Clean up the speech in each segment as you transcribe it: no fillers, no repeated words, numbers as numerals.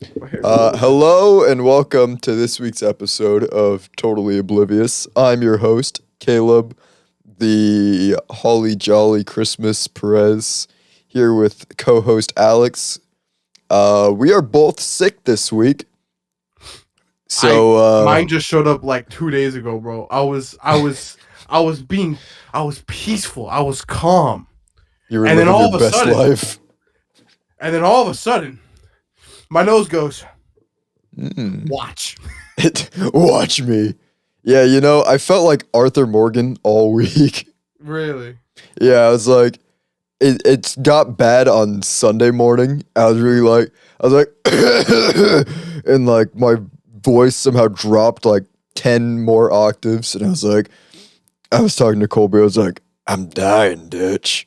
Hello and welcome to this week's episode of Totally Oblivious. I'm your host, Caleb, the Holly Jolly Christmas Perez, here with co-host Alex. We are both sick this week. So Mine just showed up like 2 days ago, bro. I was peaceful. I was calm. you were And then living all your of a best sudden, life. my nose goes, Mm. watch. Watch me. Yeah, I felt like Arthur Morgan all week. Really? Yeah, I was like, it got bad on Sunday morning. I was like, and like my voice somehow dropped like 10 more octaves. And I was talking to Colby. I was like, I'm dying, Dutch.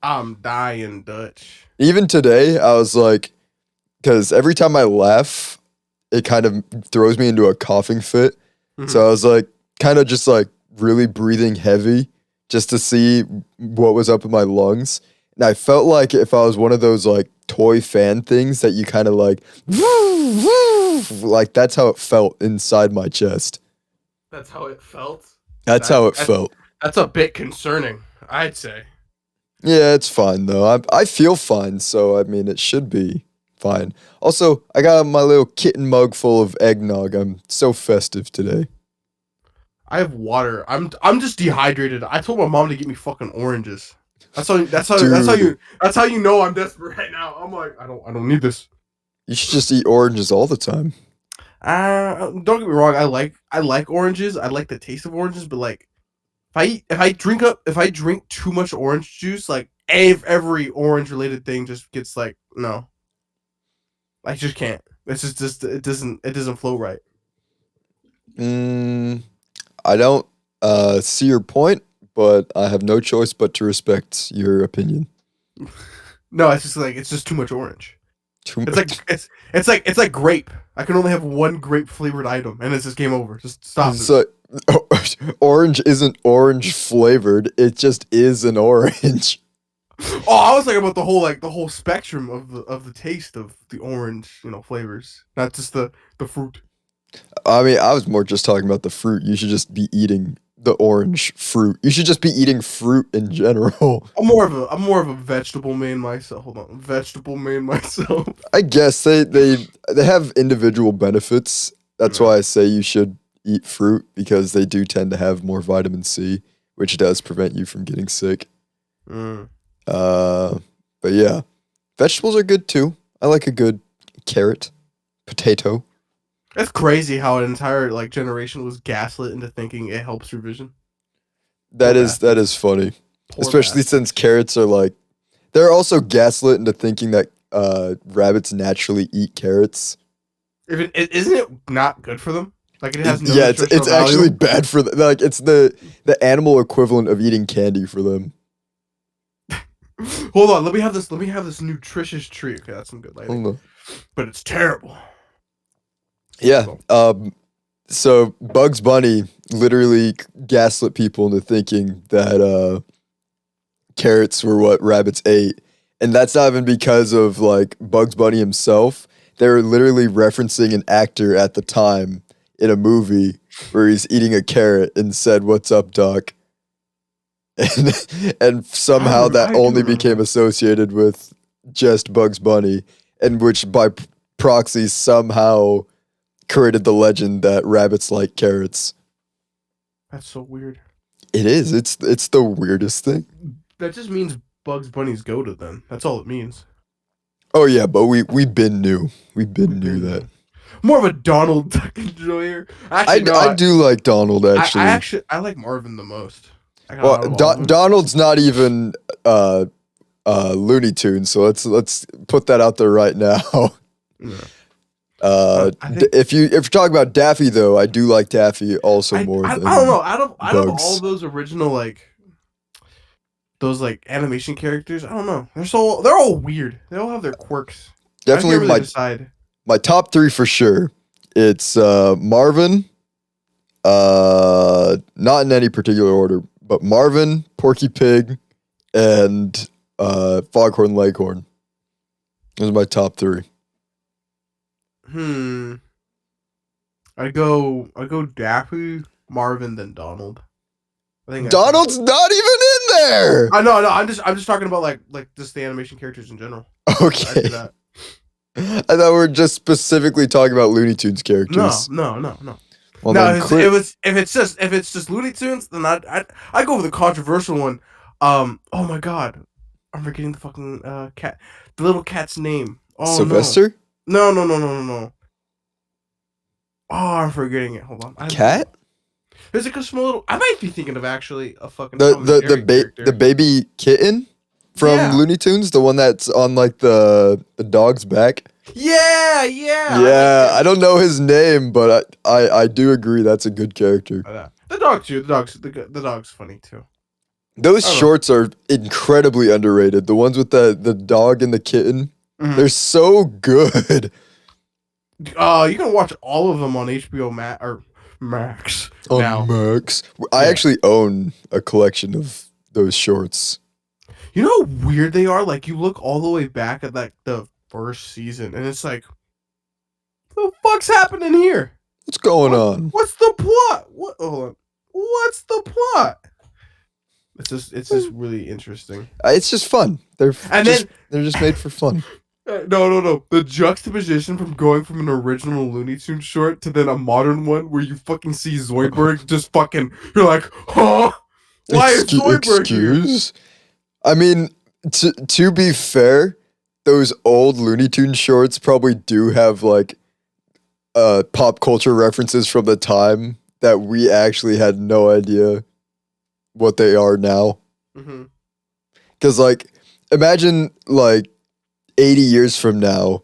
I'm dying, Dutch. Even today, I was like, because every time I laugh, it kind of throws me into a coughing fit. So I was like, kind of just like really breathing heavy just to see what was up in my lungs. And I felt like if I was one of those like toy fan things that you kind of like, woo, woo, like that's how it felt inside my chest. That's how it felt. That's how it felt. That's a bit concerning, I'd say. Yeah, it's fine though. I feel fine, so I mean, it should be fine. Also, I got my little kitten mug full of eggnog. I'm so festive today. I have water. I'm just dehydrated. I told my mom to get me fucking oranges. That's how you know I'm desperate right now. I'm like, I don't need this. You should just eat oranges all the time. Don't get me wrong. I like oranges. I like the taste of oranges, but like, if I drink too much orange juice, like every orange related thing just gets like no. I just can't. It's just it doesn't flow right. I don't see your point, but I have no choice but to respect your opinion. No, it's just too much orange. Too It's much. like it's like grape. I can only have one grape flavored item, and it's just game over. Just stop it. So, orange isn't orange flavored. It just is an orange. Oh, I was talking about the whole spectrum of the taste of the orange, flavors, not just the fruit. I mean, I was more just talking about the fruit. You should just be eating the orange fruit. You should just be eating fruit in general. I'm more of a vegetable man myself. Hold on, vegetable man myself. I guess they have individual benefits. That's why I say you should eat fruit because they do tend to have more vitamin C, which does prevent you from getting sick. Mm. But yeah, vegetables are good too. I like a good carrot, potato. It's crazy how an entire like generation was gaslit into thinking it helps your vision. That Poor is funny, Poor especially bastards. since carrots are like they're also gaslit into thinking that rabbits naturally eat carrots. Isn't it not good for them? Like it has no Yeah, it's nutritional actually value. bad for them. Like it's the animal equivalent of eating candy for them. Hold on, let me have this. Let me have this nutritious treat. Okay, that's some good lighting, Hold on. but it's terrible. Yeah. So Bugs Bunny literally gaslit people into thinking that carrots were what rabbits ate. And that's not even because of like Bugs Bunny himself. They were literally referencing an actor at the time in a movie where he's eating a carrot and said, "What's up, Doc?" And somehow that I do only remember became that. associated with just Bugs Bunny, and which by proxy somehow created the legend that rabbits like carrots. That's so weird. It is. It's the weirdest thing. That just means Bugs Bunny's goated. Then that's all it means. Oh yeah, but we've been new. We've been new that. More of a Donald Duck enjoyer. Actually, no. I do like Donald actually. I like Marvin the most. Well, Out of all of them. Donald's not even Looney Tunes, so let's put that out there right now. Yeah. I think- If you're talking about Daffy though, I do like Daffy also more I than don't know. Out of Bugs. all those original like those like animation characters, I don't know. They're all weird. They all have their quirks. Definitely I can't really decide. my top 3 for sure. It's Marvin, not in any particular order, but Marvin, Porky Pig, and Foghorn Leghorn. Those are my top 3. I go Daffy, Marvin, then Donald. I think that's Donald's not even in there. I know. I'm just talking about like just the animation characters in general. I do Okay. that. I thought we were just specifically talking about Looney Tunes No, characters. no. Well, No, then if it's just Looney Tunes, then I go for the controversial one. Oh my god, I'm forgetting the fucking cat, the little cat's name. Oh Sylvester? no. Oh, I'm forgetting it. Hold on. Cat? There's like a small little. I might be thinking of actually a fucking The Tom and the the Jerry character. the baby kitten from Yeah. Looney Tunes, the one that's on like the dog's back. Yeah. Yeah, I don't know his name, but I do agree that's a good character. The dog too. The dog's funny too. Those I don't know. shorts are incredibly underrated. The ones with the dog and the kitten, Mhm. they're so good. You can watch all of them on HBO Max now. On Max, I Yeah. actually own a collection of those shorts. You know how weird they are? Like you look all the way back at like the first season, and it's like, the fuck's happening here? What's going on? What's the plot? What? Hold on. What's the plot? It's just really interesting. It's just fun. They're And they're just made for fun. No. The juxtaposition from going from an original Looney Tunes short to then a modern one where you fucking see Zoidberg just fucking, you're like, huh? Why is Zoidberg here? Excuse? I mean, to be fair, those old Looney Tunes shorts probably do have like pop culture references from the time that we actually had no idea what they are now. Mm-hmm. Because like, imagine like 80 years from now,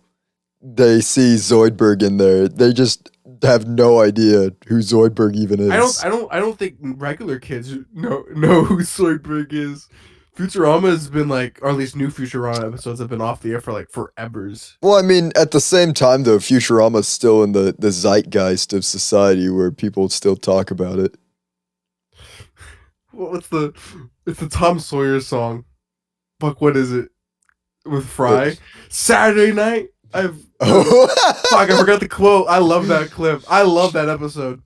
they see Zoidberg in there. They just have no idea who Zoidberg even is. I don't think regular kids know who Zoidberg is. Futurama has been like, or at least new Futurama episodes have been off the air for like forevers. Well, I mean, at the same time, though, Futurama's still in the zeitgeist of society where people still talk about it. It's the Tom Sawyer song. Fuck, what is it? With Fry? Saturday night? Fuck, I forgot the quote. I love that clip. I love that episode.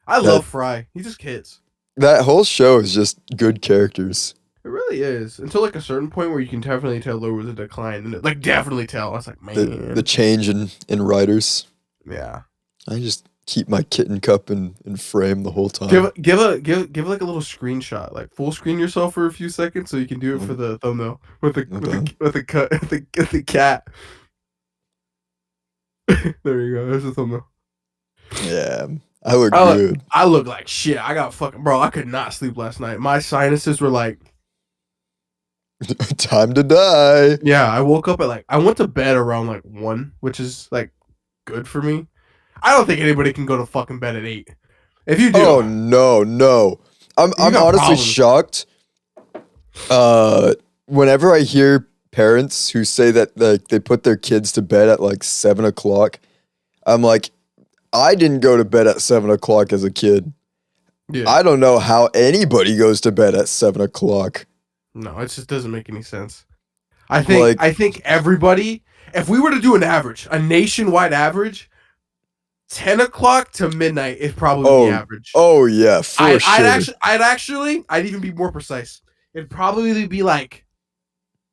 I love Fry. He just hits. That whole show is just good characters. It really is. Until like a certain point where you can definitely tell there was a decline. And like definitely tell. I was like, man. The change in writers. Yeah. I just keep my kitten cup in frame the whole time. Give like a little screenshot, like full screen yourself for a few seconds, so you can do it for the thumbnail with the cat. There you go. There's the thumbnail. Yeah, I look good. I look like shit. I got fucking bro. I could not sleep last night. My sinuses were like, time to die. yeah. I woke up at I went to bed around like 1, which is like good for me. I don't think anybody can go to fucking bed at 8. If you do, Oh no. I'm honestly shocked. Whenever I hear parents who say that they put their kids to bed at like 7 o'clock, I'm like, I didn't go to bed at 7 o'clock as a kid. yeah. I don't know how anybody goes to bed at 7 o'clock. No, it just doesn't make any sense. I think everybody, if we were to do an average, a nationwide average, 10 o'clock to midnight is probably the average. Oh yeah, for sure. I'd even be more precise. It'd probably be like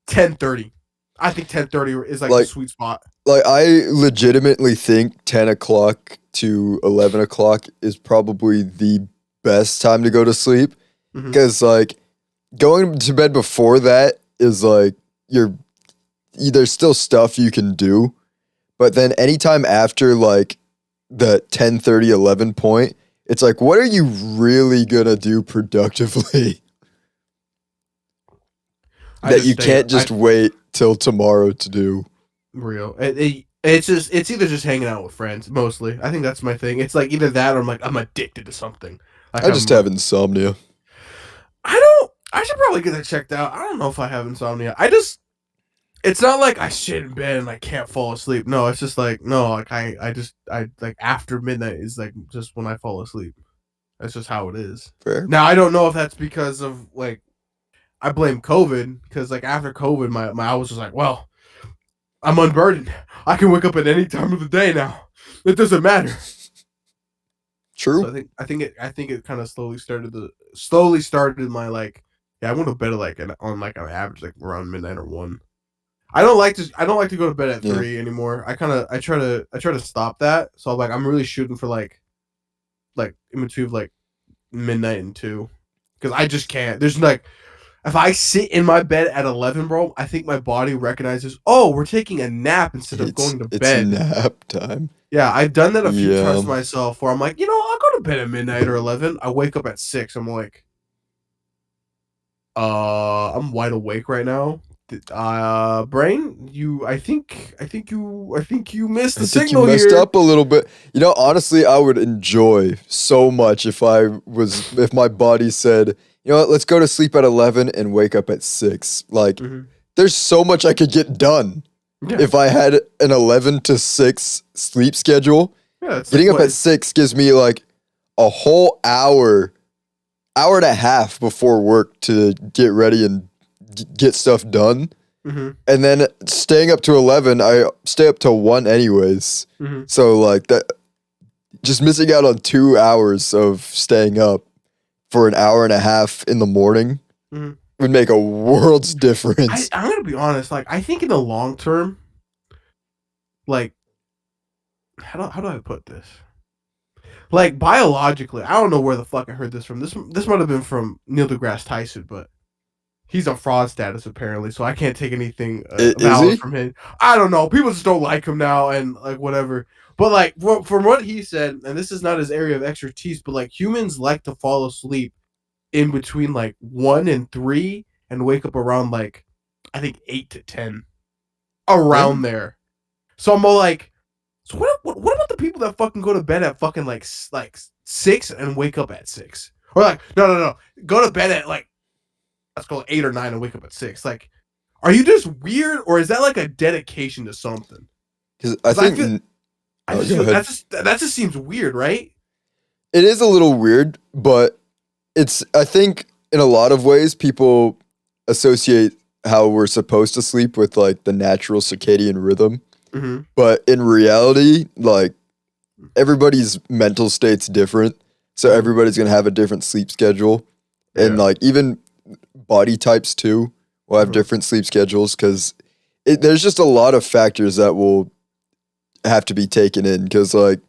10:30. I think 10:30 is like the sweet spot. Like I legitimately think 10 o'clock to 11 o'clock is probably the best time to go to sleep. Because like going to bed before that is like there's still stuff you can do. But then anytime after like the 10:30, 11 point, it's like, what are you really gonna do productively? That you can't just wait till tomorrow to do. Real. It's either just hanging out with friends mostly. I think that's my thing. It's like either that or I'm addicted to something. Like I just have insomnia. I should probably get that checked out. I don't know if I have insomnia. It's not like I sit in bed and I can't fall asleep. No, it's just like I like after midnight is like just when I fall asleep. That's just how it is. Fair. Now I don't know if that's because of like I blame COVID because like after COVID my I was just like, well, I'm unburdened. I can wake up at any time of the day now. It doesn't matter. True. So I think it kind of slowly started my like, yeah, I went to bed at like on like an average like around midnight or 1. I don't like to go to bed at 3 anymore. I try to stop that. So I'm really shooting for like in between like midnight and 2, because I just can't. There's like, if I sit in my bed at 11, bro, I think my body recognizes, oh, we're taking a nap instead of going to It's bed. nap time. Yeah, I've done that a few times Yeah. to myself where I'm like, I'll go to bed at midnight or 11. I wake up at 6. I'm like, I'm wide awake right now. Brain, I think you missed I the think you signal messed here. up a little bit. Honestly, I would enjoy so much if my body said, you know what, let's go to sleep at 11 and wake up at 6. Like, there's so much I could get done Yeah. if I had an 11 to 6 sleep schedule. Yeah, it's Getting like, up at 6 gives me like a whole hour and a half before work to get ready and get stuff done. And then staying up to 11, I stay up to 1 anyways. So like that, just missing out on 2 hours of staying up for an hour and a half in the morning would make a world's difference. I'm gonna be honest. Like, I think in the long term, like, how do I put this? Like, biologically, I don't know where the fuck I heard this from. This might have been from Neil deGrasse Tyson, but he's a fraud status apparently, so I can't take anything valid from him. I don't know. People just don't like him now, and like whatever. But like from what he said, and this is not his area of expertise, but like humans like to fall asleep in between like 1 and 3, and wake up around like, I think 8 to 10, around there. So I'm all like, so what about the people that fucking go to bed at fucking like 6 and wake up at 6, or like no, go to bed at like, let's call it 8 or 9 and wake up at 6. Like, are you just weird, or is that like a dedication to something? Because I think that just seems weird, right? it is a little weird, but I think in a lot of ways people associate how we're supposed to sleep with like the natural circadian rhythm. But in reality, like, everybody's mental state's different. So everybody's going to have a different sleep schedule. And like even body types too will have different sleep schedules, because there's just a lot of factors that will have to be taken in. Because like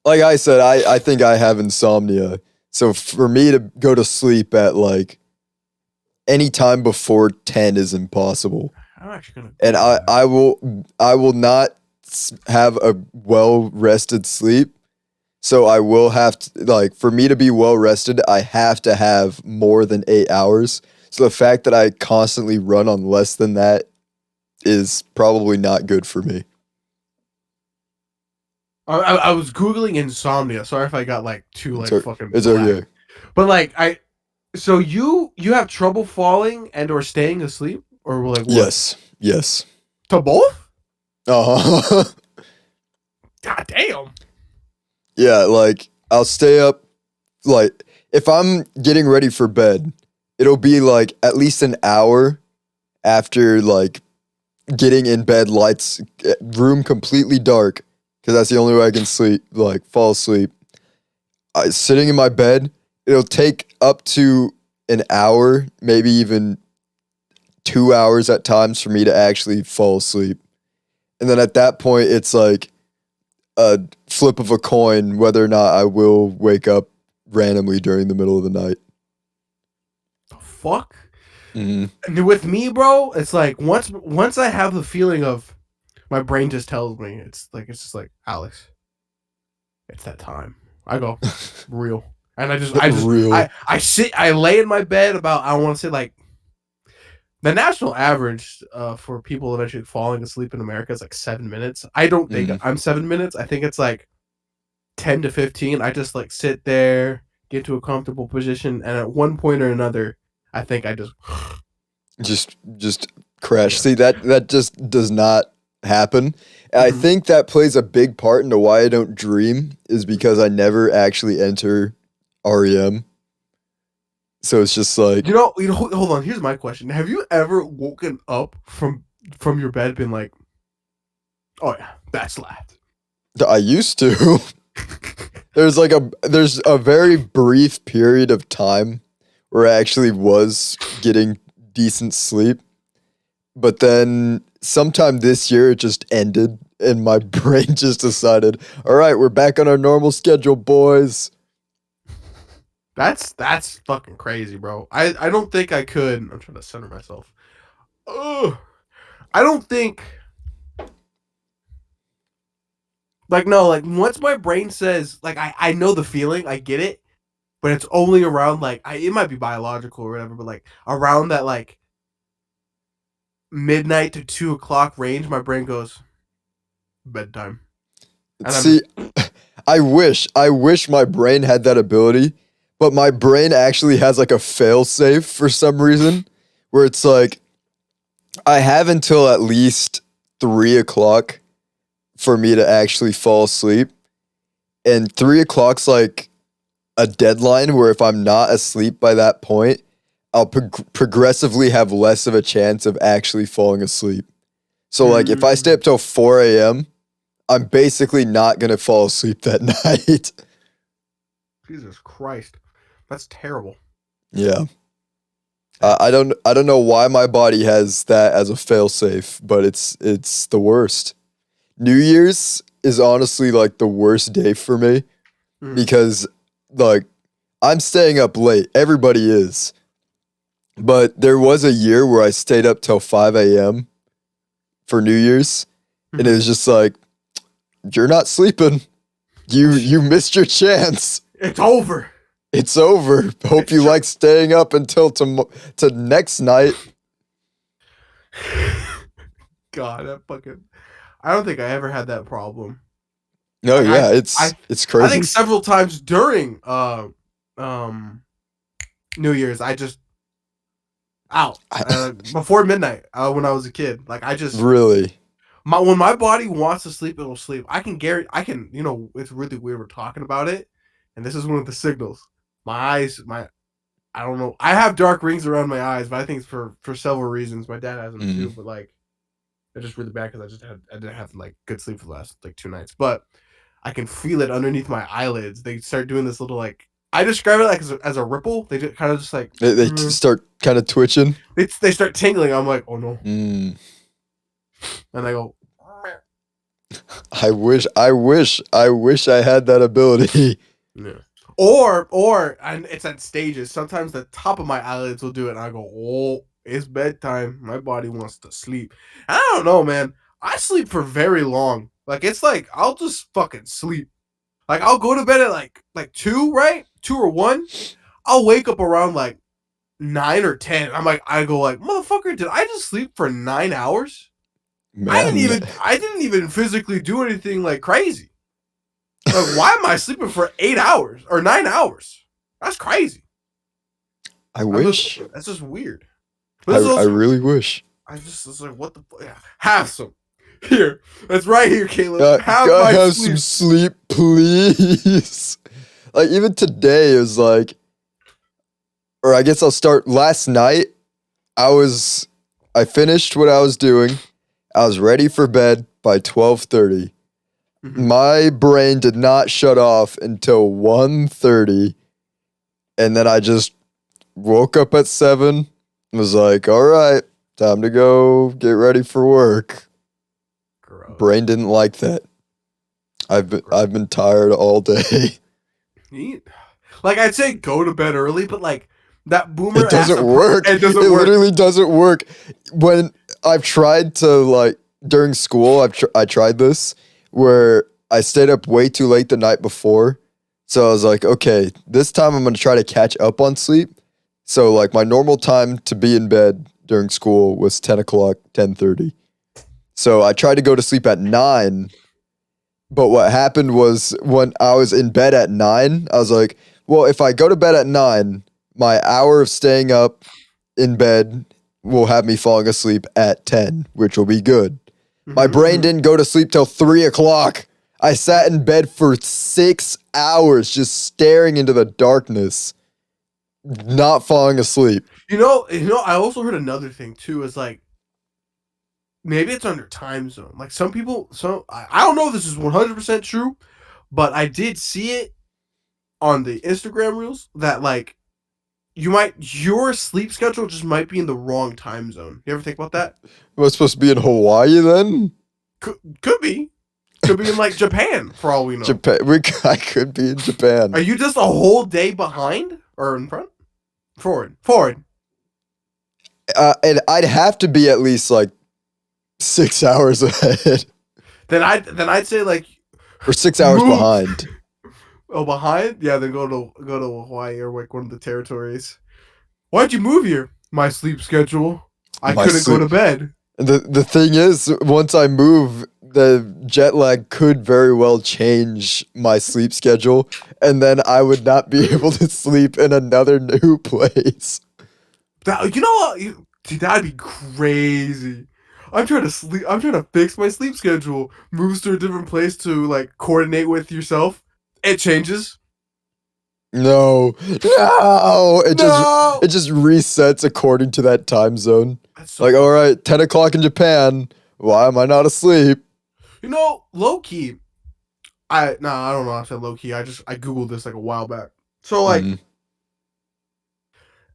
I said, I think I have insomnia. So for me to go to sleep at like any time before 10 is impossible. I'm actually gonna. And I will not have a well rested sleep. So I will have to, like, for me to be well rested, I have to have more than 8 hours. So the fact that I constantly run on less than that is probably not good for me. I was Googling insomnia. Sorry if I got like too like fucking. It's okay. But like so you have trouble falling and or staying asleep, or like what? Yes. To both? Uh-huh. God damn. Yeah, like I'll stay up, like if I'm getting ready for bed, it'll be like at least an hour after like getting in bed, lights, room completely dark, because that's the only way I can sleep, like fall asleep. Sitting in my bed, it'll take up to an hour, maybe even 2 hours at times for me to actually fall asleep. And then at that point, it's like a flip of a coin whether or not I will wake up randomly during the middle of the night. The fuck? And with me, bro, it's like once I have the feeling of, my brain just tells me, it's just like, Alex, it's that time. I go real, and I lay in my bed about, I want to say like, the national average for people eventually falling asleep in America is like 7 minutes. I don't think I'm 7 minutes. I think it's like 10 to 15. I just like sit there, get to a comfortable position, and at one point or another, I think I just crash. Yeah. See, that just does not happen. I think that plays a big part into why I don't dream, is because I never actually enter REM. So it's just like, hold on. Here's my question: have you ever woken up from your bed, been like, "Oh yeah, that's slapped"? I used to. There's a very brief period of time where I actually was getting decent sleep, but then sometime this year it just ended and my brain just decided, all right, we're back on our normal schedule, boys. That's fucking crazy, bro. I don't think I could. I'm trying to center myself. Ugh. I don't think. Like, no, like, once my brain says, like, I know the feeling, I get it, but it's only around, like, it might be biological or whatever, but, like, around that, like, midnight to 2 o'clock range, my brain goes, bedtime. And I'm See, I wish my brain had that ability, but my brain actually has like a fail safe for some reason where it's like, I have until at least 3 o'clock for me to actually fall asleep. And 3 o'clock's like a deadline where if I'm not asleep by that point, I'll progressively have less of a chance of actually falling asleep. So, like, if I stay up till 4 a.m., I'm basically not going to fall asleep that night. Jesus Christ. That's terrible. Yeah. I don't know why my body has that as a failsafe, but it's the worst. New Year's is honestly like the worst day for me because like I'm staying up late. Everybody is. But there was a year where I stayed up till 5 a.m. for New Year's, and it was just like, you're not sleeping. You missed your chance. It's over. It's over. Hope you like staying up until to next night. God, that fucking. I don't think I ever had that problem. No, Like, yeah, it's crazy. I think several times during New Year's, I just out before midnight when I was a kid. Like I just really. when my body wants to sleep, it'll sleep. I can you know, it's really weird we're talking about it, and this is one of the signals. My eyes, I don't know. I have dark rings around my eyes, but I think it's for several reasons. My dad has them too, but like they're just really bad because I didn't have like good sleep for the last like 2 nights. But I can feel it underneath my eyelids. They start doing this little like I describe it like as a ripple. They just kind of just like They start kind of twitching. They start tingling. I'm like, oh no, and I go. I wish I had that ability. Yeah. Or and it's at stages. Sometimes the top of my eyelids will do it, and I go, oh, it's bedtime. My body wants to sleep. And I don't know, man. I sleep for very long. Like it's like I'll just fucking sleep. Like I'll go to bed at like 2, right? 2 or 1. I'll wake up around like 9 or 10. I go like, motherfucker, did I just sleep for 9 hours? Man. I didn't even physically do anything like crazy. Like, why am I sleeping for 8 hours or 9 hours? That's crazy. I wish. That's just weird. I really wish. I just was like, what the fuck? Yeah, have some. Here. That's right here, Caleb. Have some sleep, please. Like, even today is like, or I guess I'll start last night. I finished what I was doing. I was ready for bed by 12:30. My brain did not shut off until 1:30, and then I just woke up at 7. Was like, all right, time to go get ready for work. Gross. Brain didn't like that. I've been tired all day. Like I'd say go to bed early, but like that boomer. It doesn't work. It literally doesn't work. When I've tried to like during school, I tried this where I stayed up way too late the night before. So I was like, okay, this time I'm going to try to catch up on sleep. So like my normal time to be in bed during school was 10 o'clock, 10:30. So I tried to go to sleep at 9. But what happened was when I was in bed at 9, I was like, well, if I go to bed at 9, my hour of staying up in bed will have me falling asleep at 10, which will be good. My brain didn't go to sleep till 3 o'clock. I sat in bed for 6 hours just staring into the darkness, not falling asleep. You know, I also heard another thing too, is like maybe it's under time zone. Like some people, I don't know if this is 100% true, but I did see it on the Instagram reels that like your sleep schedule just might be in the wrong time zone. You ever think about that? Am I supposed to be in Hawaii then? Could be. Could be in like Japan for all we know. Japan. I could be in Japan. Are you just a whole day behind or in front? Forward. And I'd have to be at least like 6 hours ahead. Then I'd say like or 6 hours move. behind. Oh, behind? Yeah, then go to Hawaii or like one of the territories. Why'd you move here? My sleep schedule. I couldn't go to bed. The thing is, once I move, the jet lag could very well change my sleep schedule, and then I would not be able to sleep in another new place. You know what? Dude, that'd be crazy. I'm trying to fix my sleep schedule. Moves to a different place to like coordinate with yourself. It changes. No. It just resets according to that time zone. So like, all right, 10 o'clock in Japan. Why am I not asleep? You know, low key. I don't know. I said low key. I googled this like a while back. So like,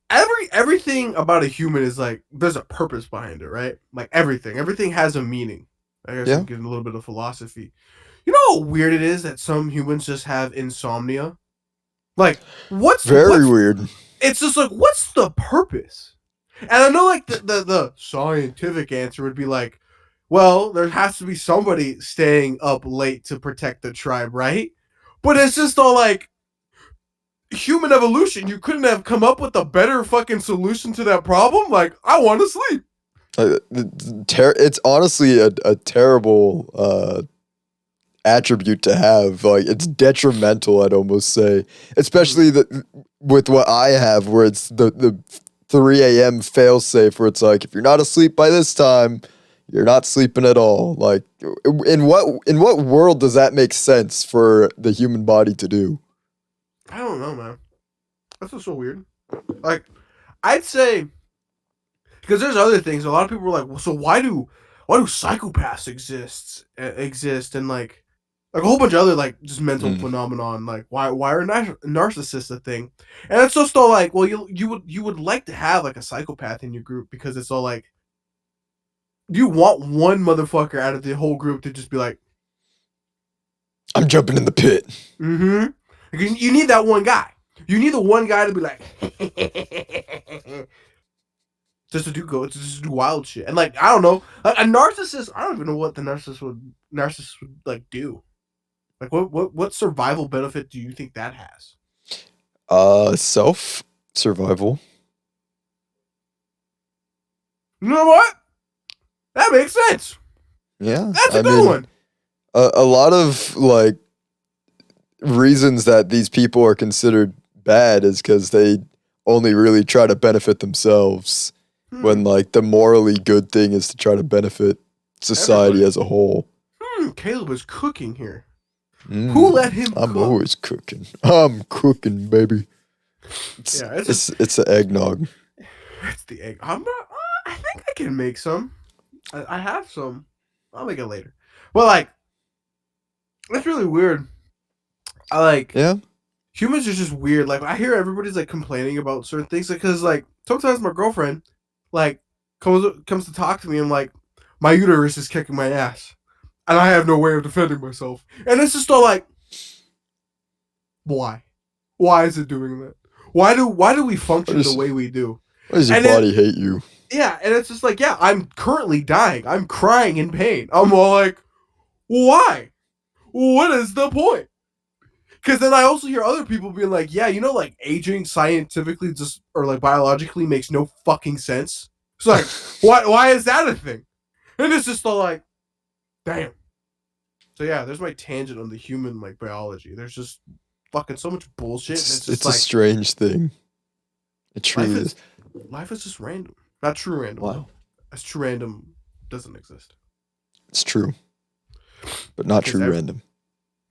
everything about a human is like there's a purpose behind it, right? Like everything has a meaning. I guess I'm getting a little bit of philosophy. You know how weird it is that some humans just have insomnia? Like, what's weird. It's just like, what's the purpose? And I know, like, the scientific answer would be like, well, there has to be somebody staying up late to protect the tribe, right? But it's just all like, human evolution, you couldn't have come up with a better fucking solution to that problem? Like, I want to sleep. It's honestly a terrible attribute to have. Like, it's detrimental, I'd almost say, especially with what I have, where it's the 3 a.m. fail safe, where it's like, if you're not asleep by this time, you're not sleeping at all. Like, in what world does that make sense for the human body to do? I don't know, man. That's just so weird. Like, I'd say, because there's other things. A lot of people are like, well, so why do psychopaths exist and like a whole bunch of other like just mental phenomenon. Like why are narcissists a thing? And it's just all like, well, you would like to have like a psychopath in your group because it's all like, you want one motherfucker out of the whole group to just be like, I'm jumping in the pit. Mm-hmm. You need that one guy. You need the one guy to be like, just to do wild shit. And like, I don't know, a narcissist. I don't even know what the narcissist would like do. Like, what survival benefit do you think that has? Self survival. You know what? That makes sense. Yeah, that's a good one. A lot of like reasons that these people are considered bad is because they only really try to benefit themselves. When like the morally good thing is to try to benefit society as a whole. Caleb is cooking here. Who let him I'm always cooking. I'm cooking, baby. It's the eggnog. It's the egg. I'm not. I think I can make some. I have some. I'll make it later. But like, that's really weird. Humans are just weird. Like, I hear everybody's like complaining about certain things because like sometimes my girlfriend like comes to talk to me and like, my uterus is kicking my ass and I have no way of defending myself. And it's just all like, why is it doing that? Why do we function the way we do? Why does your body hate you? Yeah, and it's just like, yeah, I'm currently dying. I'm crying in pain. I'm all like, why? What is the point? Because then I also hear other people being like, yeah, you know, like aging scientifically just or like biologically makes no fucking sense. It's like, why is that a thing? And it's just all like, damn. So yeah, there's my tangent on the human like biology. There's just fucking so much bullshit. It's like, a strange thing. It truly is. Life is just random. Not true random. Wow. As true random doesn't exist. It's true. But not true random.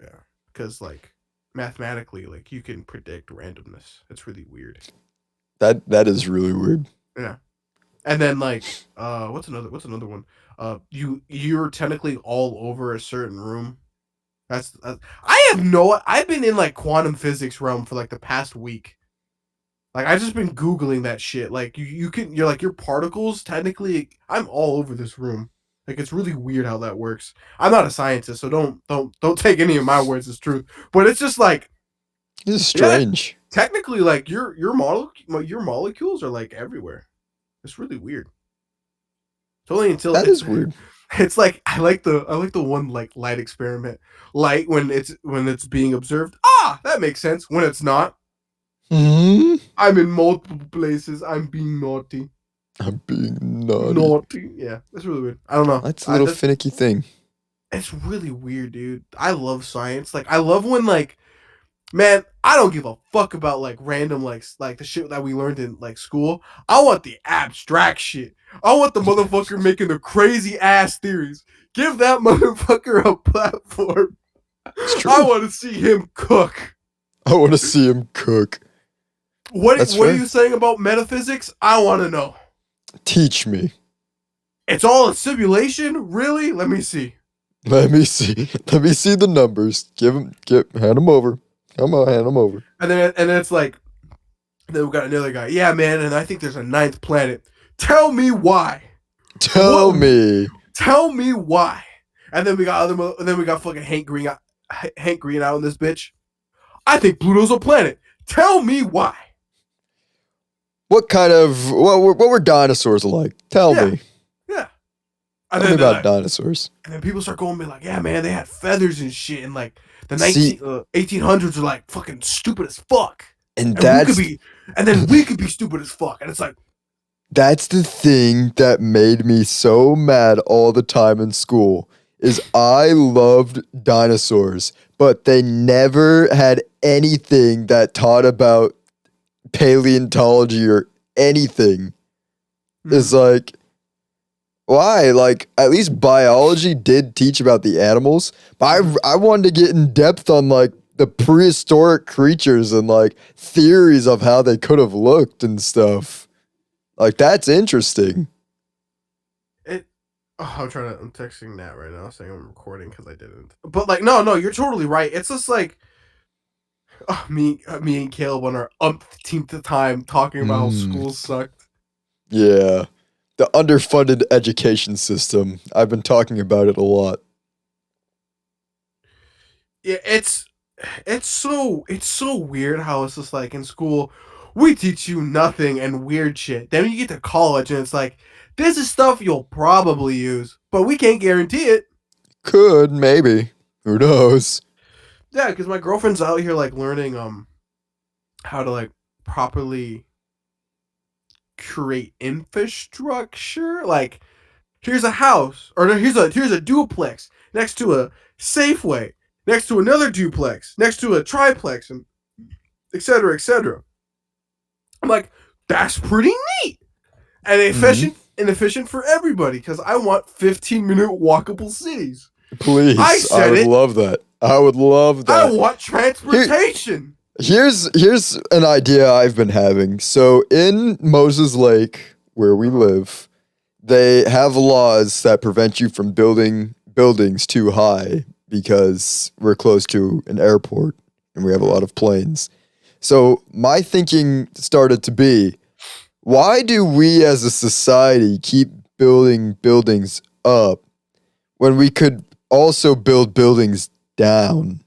Yeah. Because like mathematically, like you can predict randomness. It's really weird. That is really weird. Yeah. And then like what's another one? You're technically all over a certain room. I've been in like quantum physics realm for like the past week. Like I've just been googling that shit. Like you're like your particles technically. I'm all over this room. Like it's really weird how that works. I'm not a scientist, so don't take any of my words as truth. But it's just like This is yeah, strange. technically like your molecules are like everywhere. It's really weird. It's only until That it's is weird. it's like I like the one like light experiment. Light when it's being observed. Ah, that makes sense. When it's not, Hmm. I'm in multiple places. I'm being naughty. I'm being naughty. Naughty. Yeah, that's really weird. I don't know. That's a little finicky thing. It's really weird, dude. I love science. Like I love when like man, I don't give a fuck about like random like the shit that we learned in like school. I want the abstract shit. I want the motherfucker making the crazy ass theories. Give that motherfucker a platform. It's I true. want to see him cook. I want to see him cook. What That's what are fair. you saying about metaphysics? I want to know. Teach me. It's all a simulation? Really? Let me see. Let me see. Let me see the numbers. Hand him over. Come on, hand him over. And then it's like then we got another guy. Yeah, man, and I think there's a ninth planet. Tell me why. Tell me. Tell me why. And then we got fucking Hank Green out in this bitch. I think Pluto's a planet. Tell me why. What were dinosaurs like? Tell Yeah. me. Yeah. Tell me about dinosaurs. And then people start going and be like, yeah, man, they had feathers and shit. And like the See, 1800s are like fucking stupid as fuck. and Then we could be stupid as fuck. And it's like, that's the thing that made me so mad all the time in school is I loved dinosaurs, but they never had anything that taught about paleontology or anything. It's like, why? Like, at least biology did teach about the animals, but I wanted to get in depth on like the prehistoric creatures and like theories of how they could have looked and stuff. Like, that's interesting. I'm texting Nat right now saying I'm recording because I didn't. But like, no, you're totally right. It's just like me and Caleb on our umpteenth time talking about how school sucked. Yeah. The underfunded education system. I've been talking about it a lot. Yeah, it's so weird how it's just like in school we teach you nothing and weird shit. Then you get to college and it's like this is stuff you'll probably use, but we can't guarantee it. Could, maybe. Who knows? Yeah, because my girlfriend's out here like learning how to like properly create infrastructure. Like here's a house or here's a duplex next to a Safeway, next to another duplex, next to a triplex, and etc. etc. I'm like, that's pretty neat and efficient for everybody because I want 15-minute walkable cities. Please, I would love that. I would love that. I want transportation. Here's an idea I've been having. So in Moses Lake, where we live, they have laws that prevent you from building buildings too high because we're close to an airport and we have a lot of planes. So my thinking started to be, why do we as a society keep building buildings up when we could also build buildings down?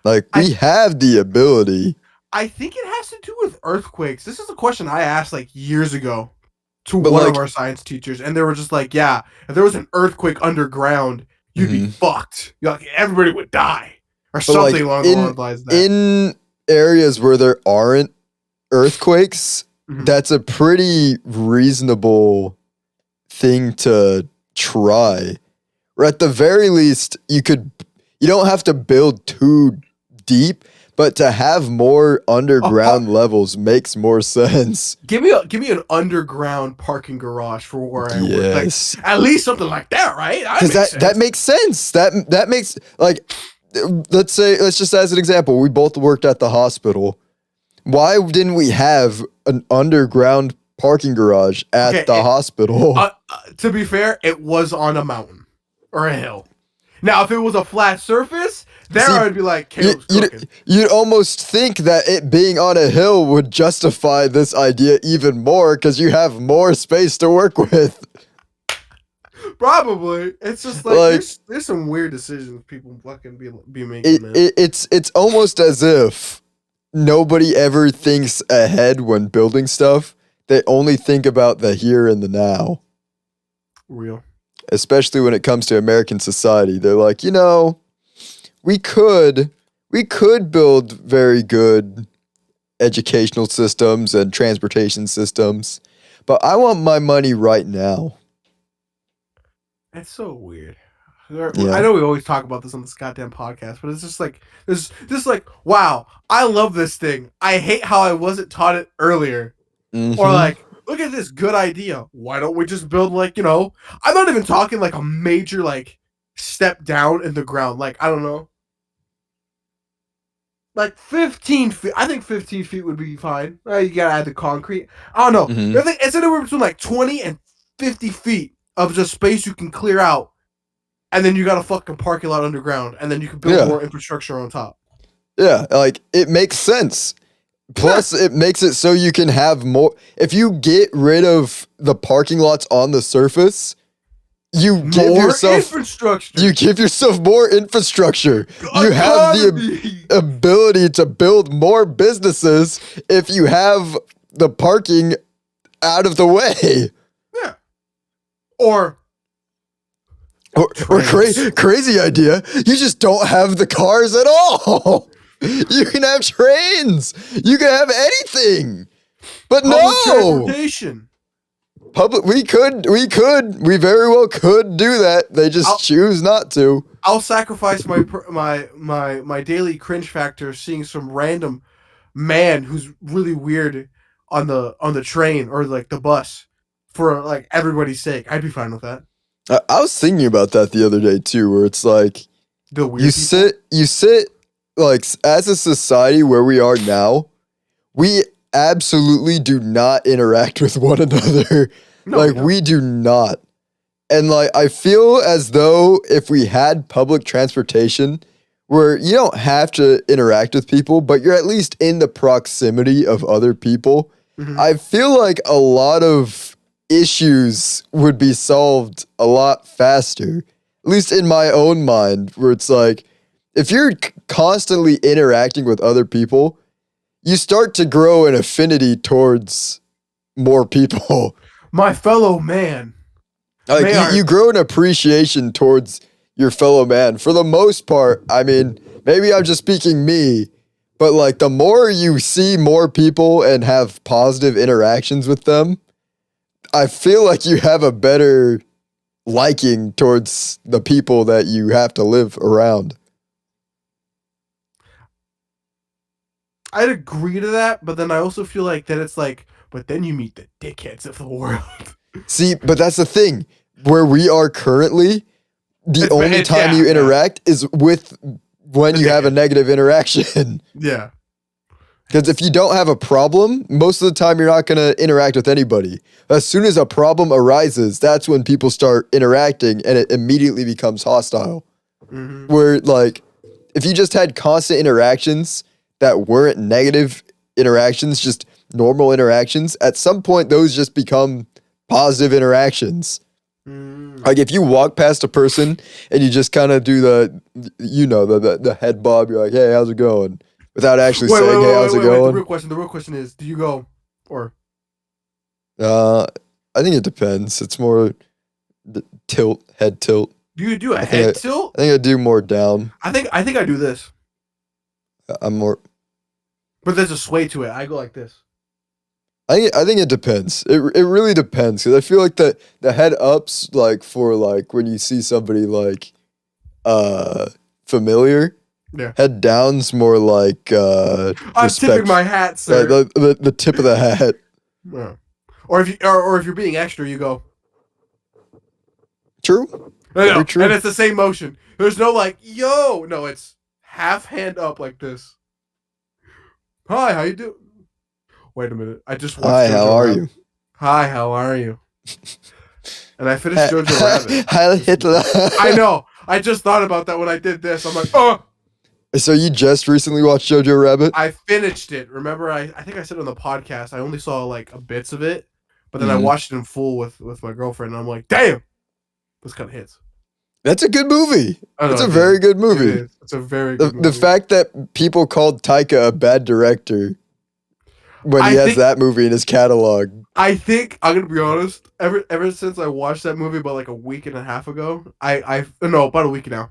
Like, we have the ability. I think it has to do with earthquakes. This is a question I asked like years ago to one of our science teachers, and they were just like, yeah, if there was an earthquake underground, you'd be fucked. Like, everybody would die. Or something along the lines of that. In areas where there aren't earthquakes, that's a pretty reasonable thing to try. Or at the very least, you don't have to build too deep, but to have more underground levels makes more sense. Give me an underground parking garage for where I work. Like, at least something like that, right? Because that makes sense. That makes, like, let's just as an example, we both worked at the hospital. Why didn't we have an underground parking garage at the hospital. To be fair, it was on a mountain or a hill. Now, if it was a flat surface, I'd be like, Caleb's cooking. You'd almost think that it being on a hill would justify this idea even more because you have more space to work with. Probably. It's just like there's some weird decisions people fucking be making, man. It's almost as if nobody ever thinks ahead when building stuff. They only think about the here and the now. Real. Especially when it comes to American society. They're like, we could build very good educational systems and transportation systems, but I want my money right now. That's so weird. Yeah. I know we always talk about this on this goddamn podcast, but it's just like, wow, I love this thing. I hate how I wasn't taught it earlier. Mm-hmm. Or like, look at this good idea. Why don't we just build I'm not even talking like a major step down in the ground. I don't know. 15 feet. I think 15 feet would be fine. You gotta add the concrete. I don't know. Mm-hmm. I think it's anywhere between 20 and 50 feet of just space you can clear out. And then you got a fucking parking lot underground. And then you can build more infrastructure on top. Yeah, it makes sense. Plus, it makes it so you can have more. If you get rid of the parking lots on the surface, you give yourself more infrastructure. You have the ability to build more businesses if you have the parking out of the way. Yeah. Or crazy idea. You just don't have the cars at all. You can have trains. You can have anything. But public transportation. We very well could do that. They just choose not to. I'll sacrifice my daily cringe factor seeing some random man who's really weird on the train or the bus for everybody's sake. I'd be fine with that. I was thinking about that the other day too, where it's the weird you sit as a society where we are now, we absolutely do not interact with one another. No, we do not. And I feel as though if we had public transportation where you don't have to interact with people, but you're at least in the proximity of other people, mm-hmm. I feel like a lot of issues would be solved a lot faster. At least in my own mind, where it's if you're constantly interacting with other people, you start to grow an affinity towards more people. My fellow man. You grow an appreciation towards your fellow man. For the most part, I mean, maybe I'm just speaking me, but the more you see more people and have positive interactions with them, I feel like you have a better liking towards the people that you have to live around. I'd agree to that, but then I also feel that it's but then you meet the dickheads of the world. See, but that's the thing. Where we are currently, the only time you interact is with when you have a negative interaction. Yeah. Because if you don't have a problem, most of the time you're not going to interact with anybody. As soon as a problem arises, that's when people start interacting and it immediately becomes hostile. Mm-hmm. Where if you just had constant interactions that weren't negative interactions, just normal interactions, at some point those just become positive interactions. If you walk past a person and you just kind of do the head bob, you're like, hey, how's it going? Without actually saying, hey, how's it going? The real question is, do you go or? I think it depends. It's more head tilt. Do you do a head tilt? I think I do more down. I think I do this. I'm more. But there's a sway to it. I go like this. I think it depends. It really depends because I feel like the head ups for when you see somebody familiar. Yeah. Head down's more I'm tipping my hat, sir. The tip of the hat. Yeah. Or if you're being extra, you go. True. No, true. And it's the same motion. There's no yo. No, it's half hand up like this. Hi, how you doing? Wait a minute. I just watched. Hi, how are you? Hi, how are you? And I finished Jojo Rabbit. Heil Hitler. I know. I just thought about that when I did this. I'm like, oh. So you just recently watched Jojo Rabbit? I finished it. Remember, I think I said on the podcast, I only saw like a bits of it, but then I Mhm. watched it in full with my girlfriend, and I'm like, damn, this kind of hits. That's a good movie. I know, It's a dude. very good It movie. is. It's a very good movie. The fact that people called Taika a bad director when he has that movie in his catalog. I think I'm gonna be honest. Ever since I watched that movie about like a week and a half ago, no, about a week now.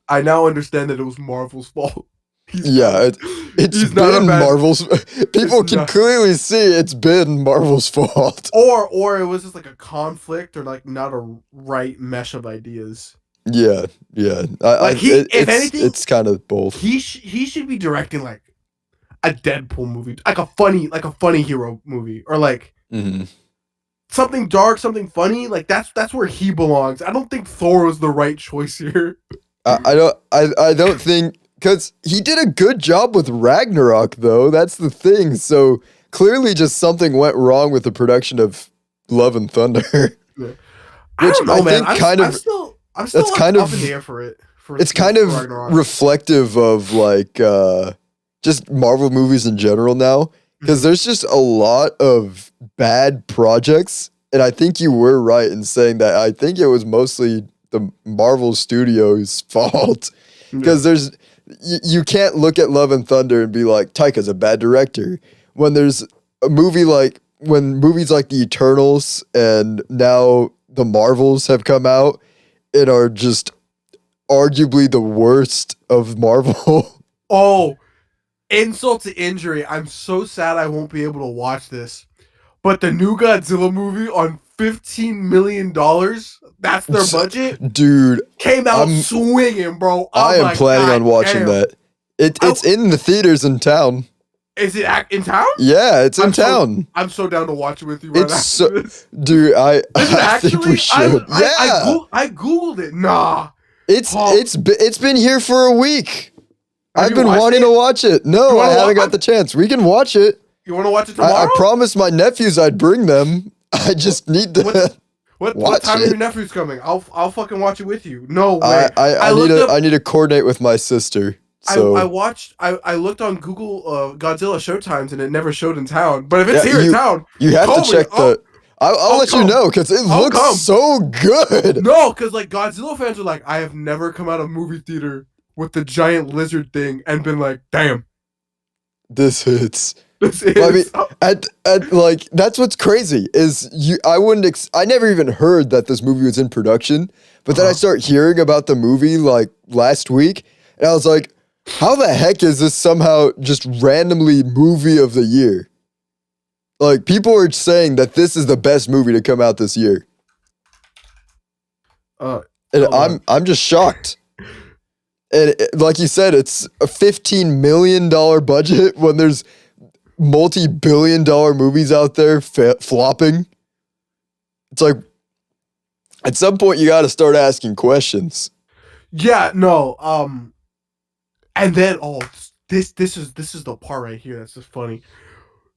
I now understand that it was Marvel's fault. It's been Marvel's. People can clearly see it's been Marvel's fault. Or it was just like a conflict or like not a right mesh of ideas. Yeah. If anything, it's kind of both. He should be directing like a Deadpool movie, like a funny hero movie, or like something dark, something funny. Like that's where he belongs. I don't think Thor was the right choice here. I don't think, because he did a good job with Ragnarok though. That's the thing. So clearly, just something went wrong with the production of Love and Thunder. Yeah. I don't know, man. I'm still that's kind up of in the air for it. It's kind of Ragnarok. reflective of like just Marvel movies in general now, because there's just a lot of bad projects, and I think you were right in saying that. I think it was mostly the Marvel Studios' fault, because there's you can't look at Love and Thunder and be like, Taika's a bad director, when there's a movie like when movies like The Eternals and now the Marvels have come out and are just arguably the worst of Marvel. Oh, insult to injury. I'm so sad I won't be able to watch this. But the new Godzilla movie on $15 million, that's their budget? Dude. Came out swinging, bro. I am planning on watching that. It's in the theaters in town. Is it in town? Yeah, it's in town. I'm so down to watch it with you right after this. Dude, I think we should. I Googled it. Nah. It's been here for a week. I've been wanting to watch it. No, I haven't got the chance. We can watch it. You want to watch it tomorrow? I promised my nephews I'd bring them. I just need to. What time are your nephews coming? I'll fucking watch it with you. No way. I need to coordinate with my sister. So I looked on Google Godzilla showtimes and it never showed in town. But if it's here in town, you have to check I'll let you know, because it looks so good. No, because like Godzilla fans are like, I have never come out of movie theater with the giant lizard thing and been like, damn, this hits. This is. I mean, like that's what's crazy is I never even heard that this movie was in production, but then I start hearing about the movie like last week, and I was like, how the heck is this somehow just randomly movie of the year? Like, people are saying that this is the best movie to come out this year. And I'm just shocked. And like you said, it's a $15 million budget when there's multi-billion-dollar movies out there flopping. It's like, at some point, you got to start asking questions. Yeah, no. And then this is the part right here that's just funny.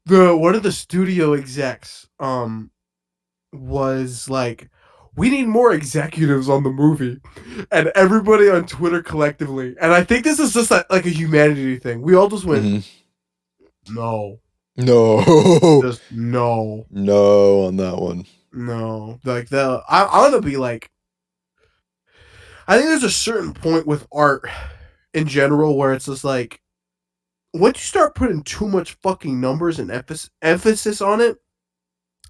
One of the studio execs was like, we need more executives on the movie, and everybody on Twitter collectively, and I think this is just like a humanity thing. We all just went, no, just no on that one. No, like I'm gonna be like, I think there's a certain point with art in general where it's just like, once you start putting too much fucking numbers and emphasis on it,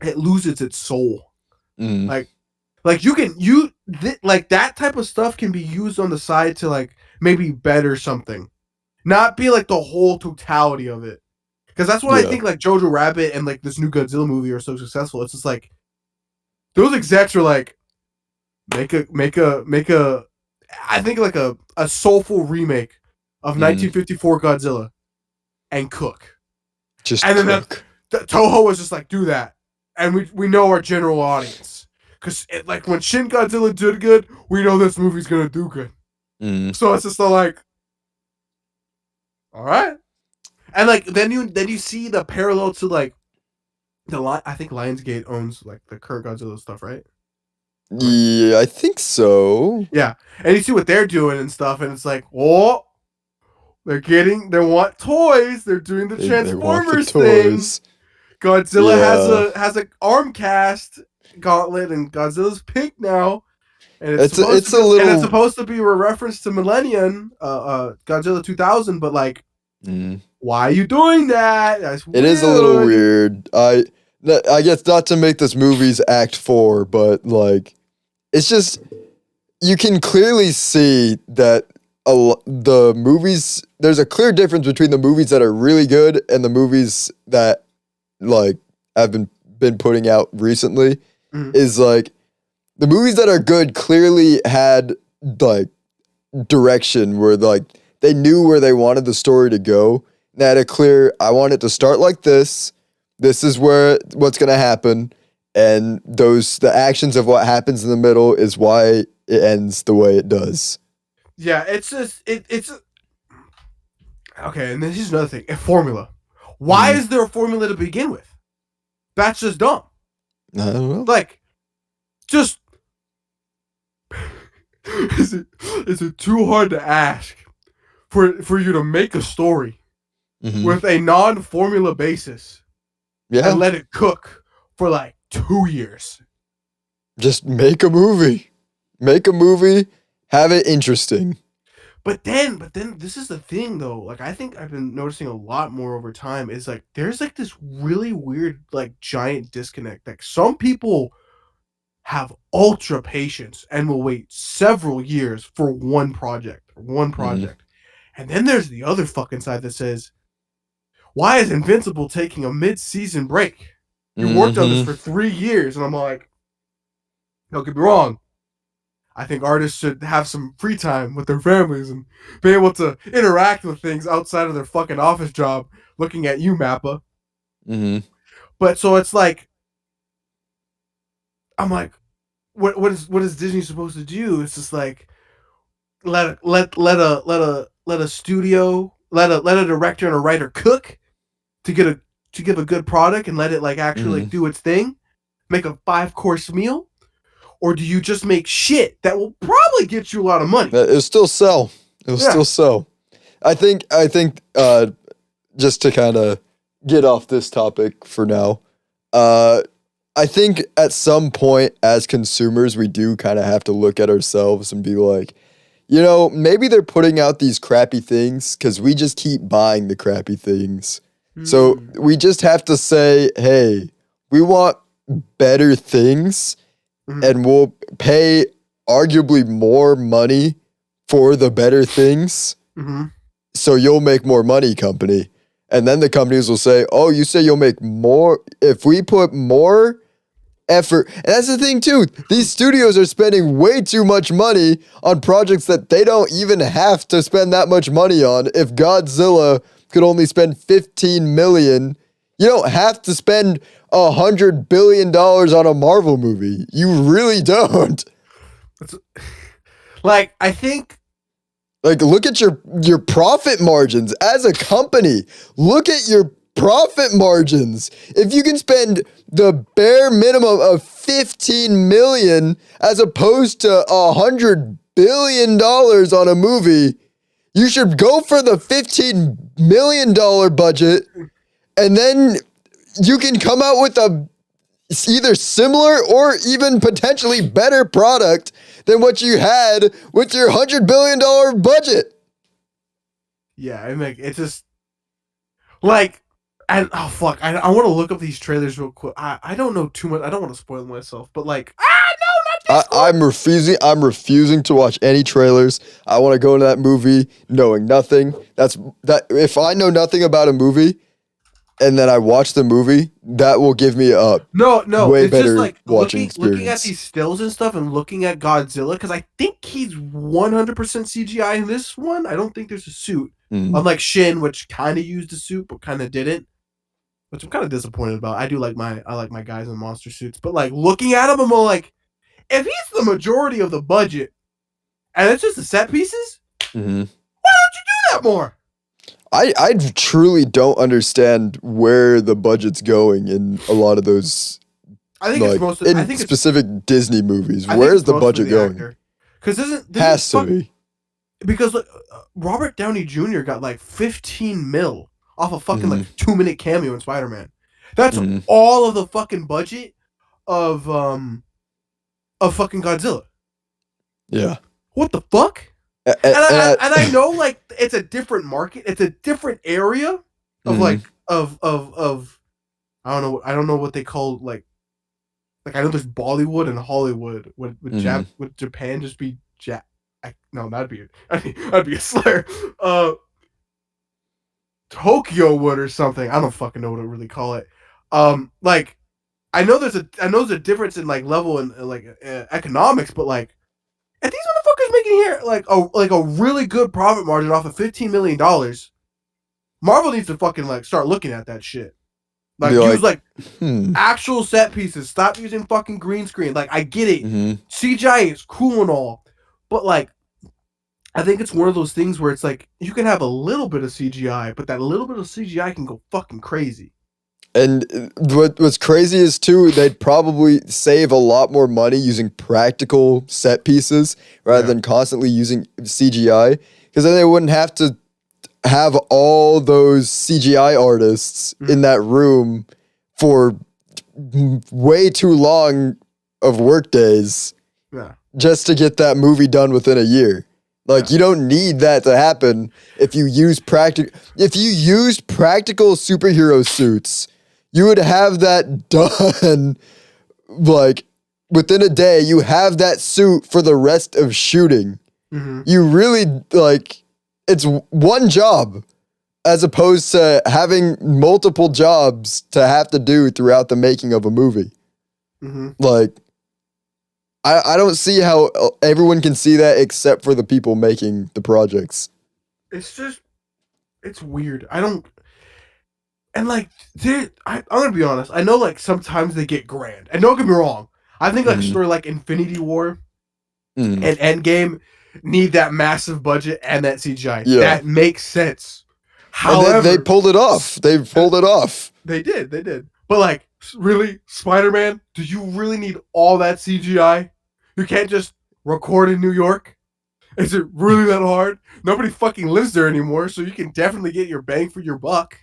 it loses its soul. Like like that type of stuff can be used on the side to like maybe better something, not be like the whole totality of it. Because that's what I think like Jojo Rabbit and like this new Godzilla movie are so successful. It's just like those execs are like make a I think like a soulful remake of 1954 Godzilla and cook. And then Toho was just like, do that. And we know our general audience. Because like when Shin Godzilla did good, we know this movie's gonna do good. So it's just like, all right. And like then you see the parallel to like I think Lionsgate owns like the current Godzilla stuff, right? Yeah, I think so. Yeah, and you see what they're doing and stuff, and it's like, oh, they want toys. They're doing the They want the Transformers thing. toys. Godzilla Yeah. has a arm cast gauntlet, and Godzilla's pink now, and It's a little supposed to be a reference to Millennium, Godzilla 2000. But like, why are you doing that? That's it weird. is a little weird. I guess not to make this movie's Act 4, but like it's just you can clearly see that the movies there's a clear difference between the movies that are really good and the movies that like have been putting out recently. Is like the movies that are good clearly had like direction where like they knew where they wanted the story to go. They had a clear, I want it to start like this. This is what's gonna happen, and the actions of what happens in the middle is why it ends the way it does. Yeah, it's just it's okay. And this is another thing: a formula. Why is there a formula to begin with? That's just dumb. I don't know. Like, just is it too hard to ask for you to make a story with a non-formula basis and let it cook for like 2 years? Just make a movie. Make a movie, have it interesting. But then this is the thing though. Like I think I've been noticing a lot more over time is like there's like this really weird like giant disconnect. Like some people have ultra patience and will wait several years for one project. And then there's the other fucking side that says, why is Invincible taking a mid-season break? You worked on this for 3 years. And I'm like, don't get me wrong. I think artists should have some free time with their families and be able to interact with things outside of their fucking office job looking at you, Mappa. But so it's like, I'm like, what is Disney supposed to do? It's just like let a studio, let a director and a writer cook to give a good product and let it like actually like do its thing, make a 5-course meal, or do you just make shit that will probably get you a lot of money? It'll still sell. Still sell. I think just to kind of get off this topic for now, I think at some point as consumers, we do kind of have to look at ourselves and be like, maybe they're putting out these crappy things because we just keep buying the crappy things. So we just have to say, hey, we want better things and we'll pay arguably more money for the better things. So you'll make more money, company. And then the companies will say, oh, you say you'll make more if we put more effort. And that's the thing too. These studios are spending way too much money on projects that they don't even have to spend that much money on. If Godzilla could only spend $15 million, you don't have to spend $100 billion on a Marvel movie. You really don't. Like, I think like look at your profit margins as a company. Look at your profit margins. If you can spend the bare minimum of $15 million as opposed to $100 billion on a movie, you should go for the $15 million budget, and then you can come out with a either similar or even potentially better product than what you had with your $100 billion budget. Yeah, it's just like, and oh fuck, I want to look up these trailers real quick. I don't know too much. I don't want to spoil myself, but like, no, not this. I'm refusing to watch any trailers. I want to go into that movie knowing nothing. If I know nothing about a movie, and then I watch the movie, that will give me a way it's better just like watching experience. Looking at these stills and stuff and looking at Godzilla, because I think he's 100% CGI in this one. I don't think there's a suit. Unlike Shin, which kind of used a suit but kind of didn't, which I'm kind of disappointed about. I like my guys in monster suits, but like looking at him, I'm all like, if he's the majority of the budget and it's just the set pieces, why don't you do that more? I truly don't understand where the budget's going in a lot of those. I think it's mostly. In I think specific Disney movies. Where's the budget going? Because Has to be. Because Robert Downey Jr. got like 15 mil off a fucking like 2-minute cameo in Spider-Man. That's all of the fucking budget of fucking Godzilla. Yeah. What the fuck? And I know like it's a different market. It's a different area of like of I don't know what they call like I know there's Bollywood and Hollywood. Would Japan just be no, that'd be a slur. Tokyo wood or something. I don't fucking know what to really call it. Like I know there's a difference in like level and like economics, but like, and these motherfuckers making here like a really good profit margin off of $15 million. Marvel needs to fucking like start looking at that shit. Like use like actual set pieces. Stop using fucking green screen. Like I get it, CGI is cool and all, but like I think it's one of those things where it's like you can have a little bit of CGI, but that little bit of CGI can go fucking crazy. And what's crazy is too, they'd probably save a lot more money using practical set pieces rather than constantly using CGI, because then they wouldn't have to have all those CGI artists in that room for way too long of work days just to get that movie done within a year. Like you don't need that to happen if you use practical superhero suits. You would have that done like within a day. You have that suit for the rest of shooting. You really like it's one job as opposed to having multiple jobs to have to do throughout the making of a movie. Like I don't see how everyone can see that except for the people making the projects. It's weird. And like, dude, I'm gonna be honest. I know like sometimes they get grand, and don't get me wrong. I think like a story like Infinity War and Endgame need that massive budget and that CGI. Yeah. That makes sense. However, they pulled it off. They pulled it off. They did. But like, really, Spider-Man? Do you really need all that CGI? You can't just record in New York? Is it really that hard? Nobody fucking lives there anymore, so you can definitely get your bang for your buck.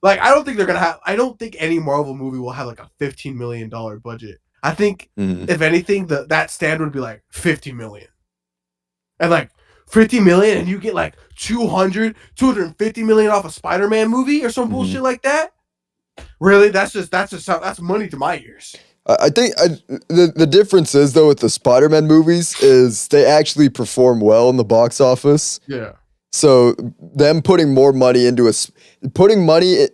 Like, I don't think any Marvel movie will have like a $15 million budget. I think if anything, that standard would be like $50 million. And like $50 million, and you get like $250 million off a Spider-Man movie or some bullshit like that. Really, that's money to my ears. I think the difference is though with the Spider-Man movies is they actually perform well in the box office. Yeah. So them putting more money into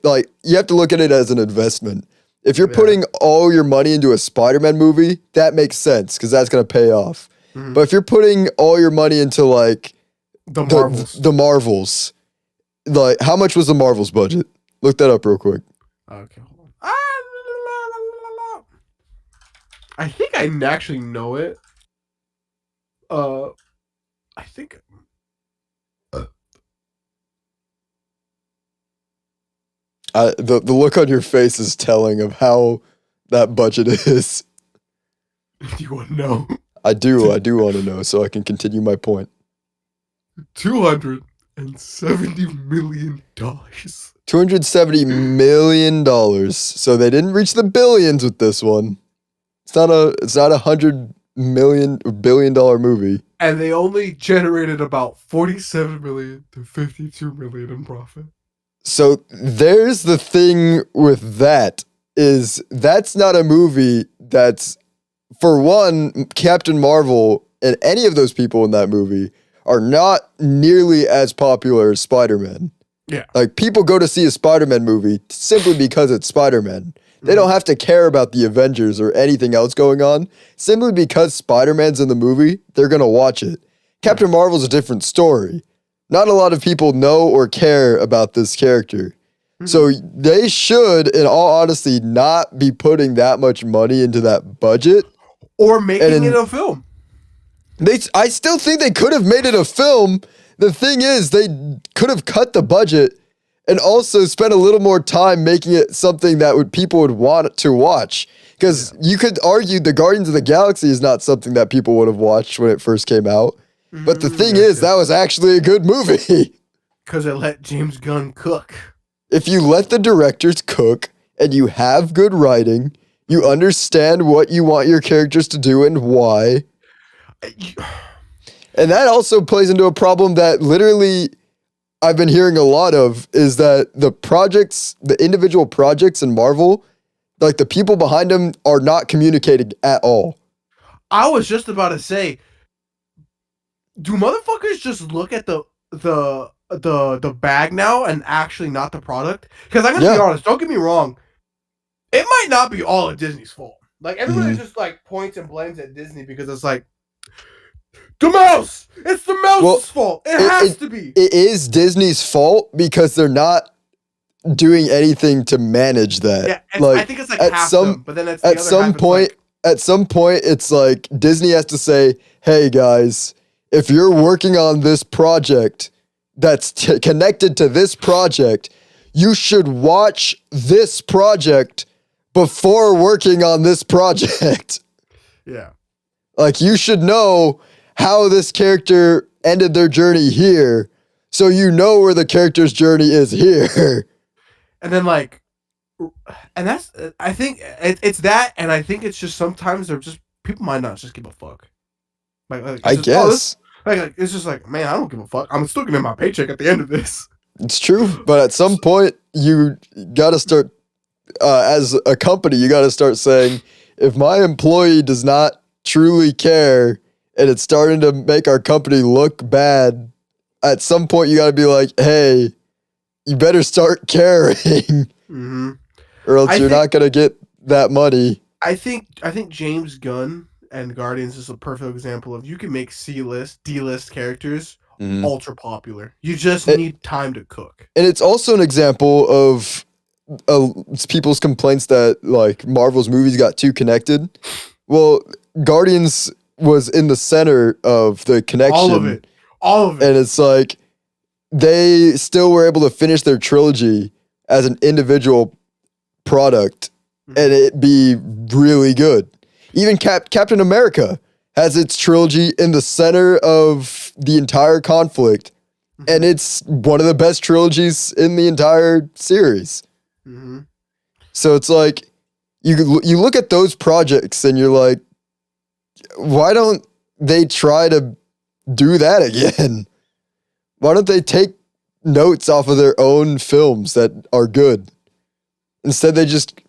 like you have to look at it as an investment. If you're putting all your money into a Spider-Man movie, that makes sense because that's gonna pay off. But if you're putting all your money into like the Marvels, like how much was the Marvels budget? Look that up real quick. Okay, hold on. I think I actually know it. I think. The look on your face is telling of how that budget is. Do you want to know? I do want to know so I can continue my point. $270 million. $270 million. So they didn't reach the billions with this one. It's not a $100 billion movie. And they only generated about $47 million to $52 million in profit. So there's the thing with that is that's not a movie that's, for one, Captain Marvel and any of those people in that movie are not nearly as popular as Spider-Man. Yeah. Like, people go to see a Spider-Man movie simply because it's Spider-Man. They don't have to care about the Avengers or anything else going on. Simply because Spider-Man's in the movie, they're going to watch it. Captain Marvel's a different story. Not a lot of people know or care about this character. So they should, in all honesty, not be putting that much money into that budget. Or making it a film. I still think they could have made it a film. the thing is, they could have cut the budget and also spent a little more time making it something that people would want to watch. Because you could argue the Guardians of the Galaxy is not something that people would have watched when it first came out. But the thing is, that was actually a good movie. Because it let James Gunn cook. If you let the directors cook and you have good writing, you understand what you want your characters to do and why. And that also plays into a problem that literally I've been hearing a lot of, is that the individual projects in Marvel, like the people behind them are not communicating at all. I was just about to say, do motherfuckers just look at the bag now and actually not the product? Because I'm gonna be honest, don't get me wrong, it might not be all of Disney's fault. Like everybody just like points and blames at Disney because it's like the mouse. It's the mouse's fault. It has to be. It is Disney's fault because they're not doing anything to manage that. Yeah, like, I think it's like half them, but then it's the at other some half, point. At some point, it's like Disney has to say, "Hey guys, if you're working on this project that's connected to this project, you should watch this project before working on this project." Yeah. Like, you should know how this character ended their journey here, so you know where the character's journey is here. And then and that's, I think it's that, and I think it's just sometimes they're just, people might not just give a fuck. I guess. It's just like, man, I don't give a fuck. I'm still getting my paycheck at the end of this. It's true, but at some point, you gotta start, as a company, you gotta start saying, if my employee does not truly care, and it's starting to make our company look bad, at some point you gotta be like, hey, you better start caring. Or else you're not gonna get that money. I think James Gunn and Guardians is a perfect example of, you can make C-list, D-list characters ultra popular. You just need time to cook. And it's also an example of people's complaints that like Marvel's movies got too connected. Well, Guardians was in the center of the connection. All of it. And it's like they still were able to finish their trilogy as an individual product and it be really good. Even Captain America has its trilogy in the center of the entire conflict, and it's one of the best trilogies in the entire series. So it's like, you look at those projects and you're like, why don't they try to do that again? Why don't they take notes off of their own films that are good? Instead, they just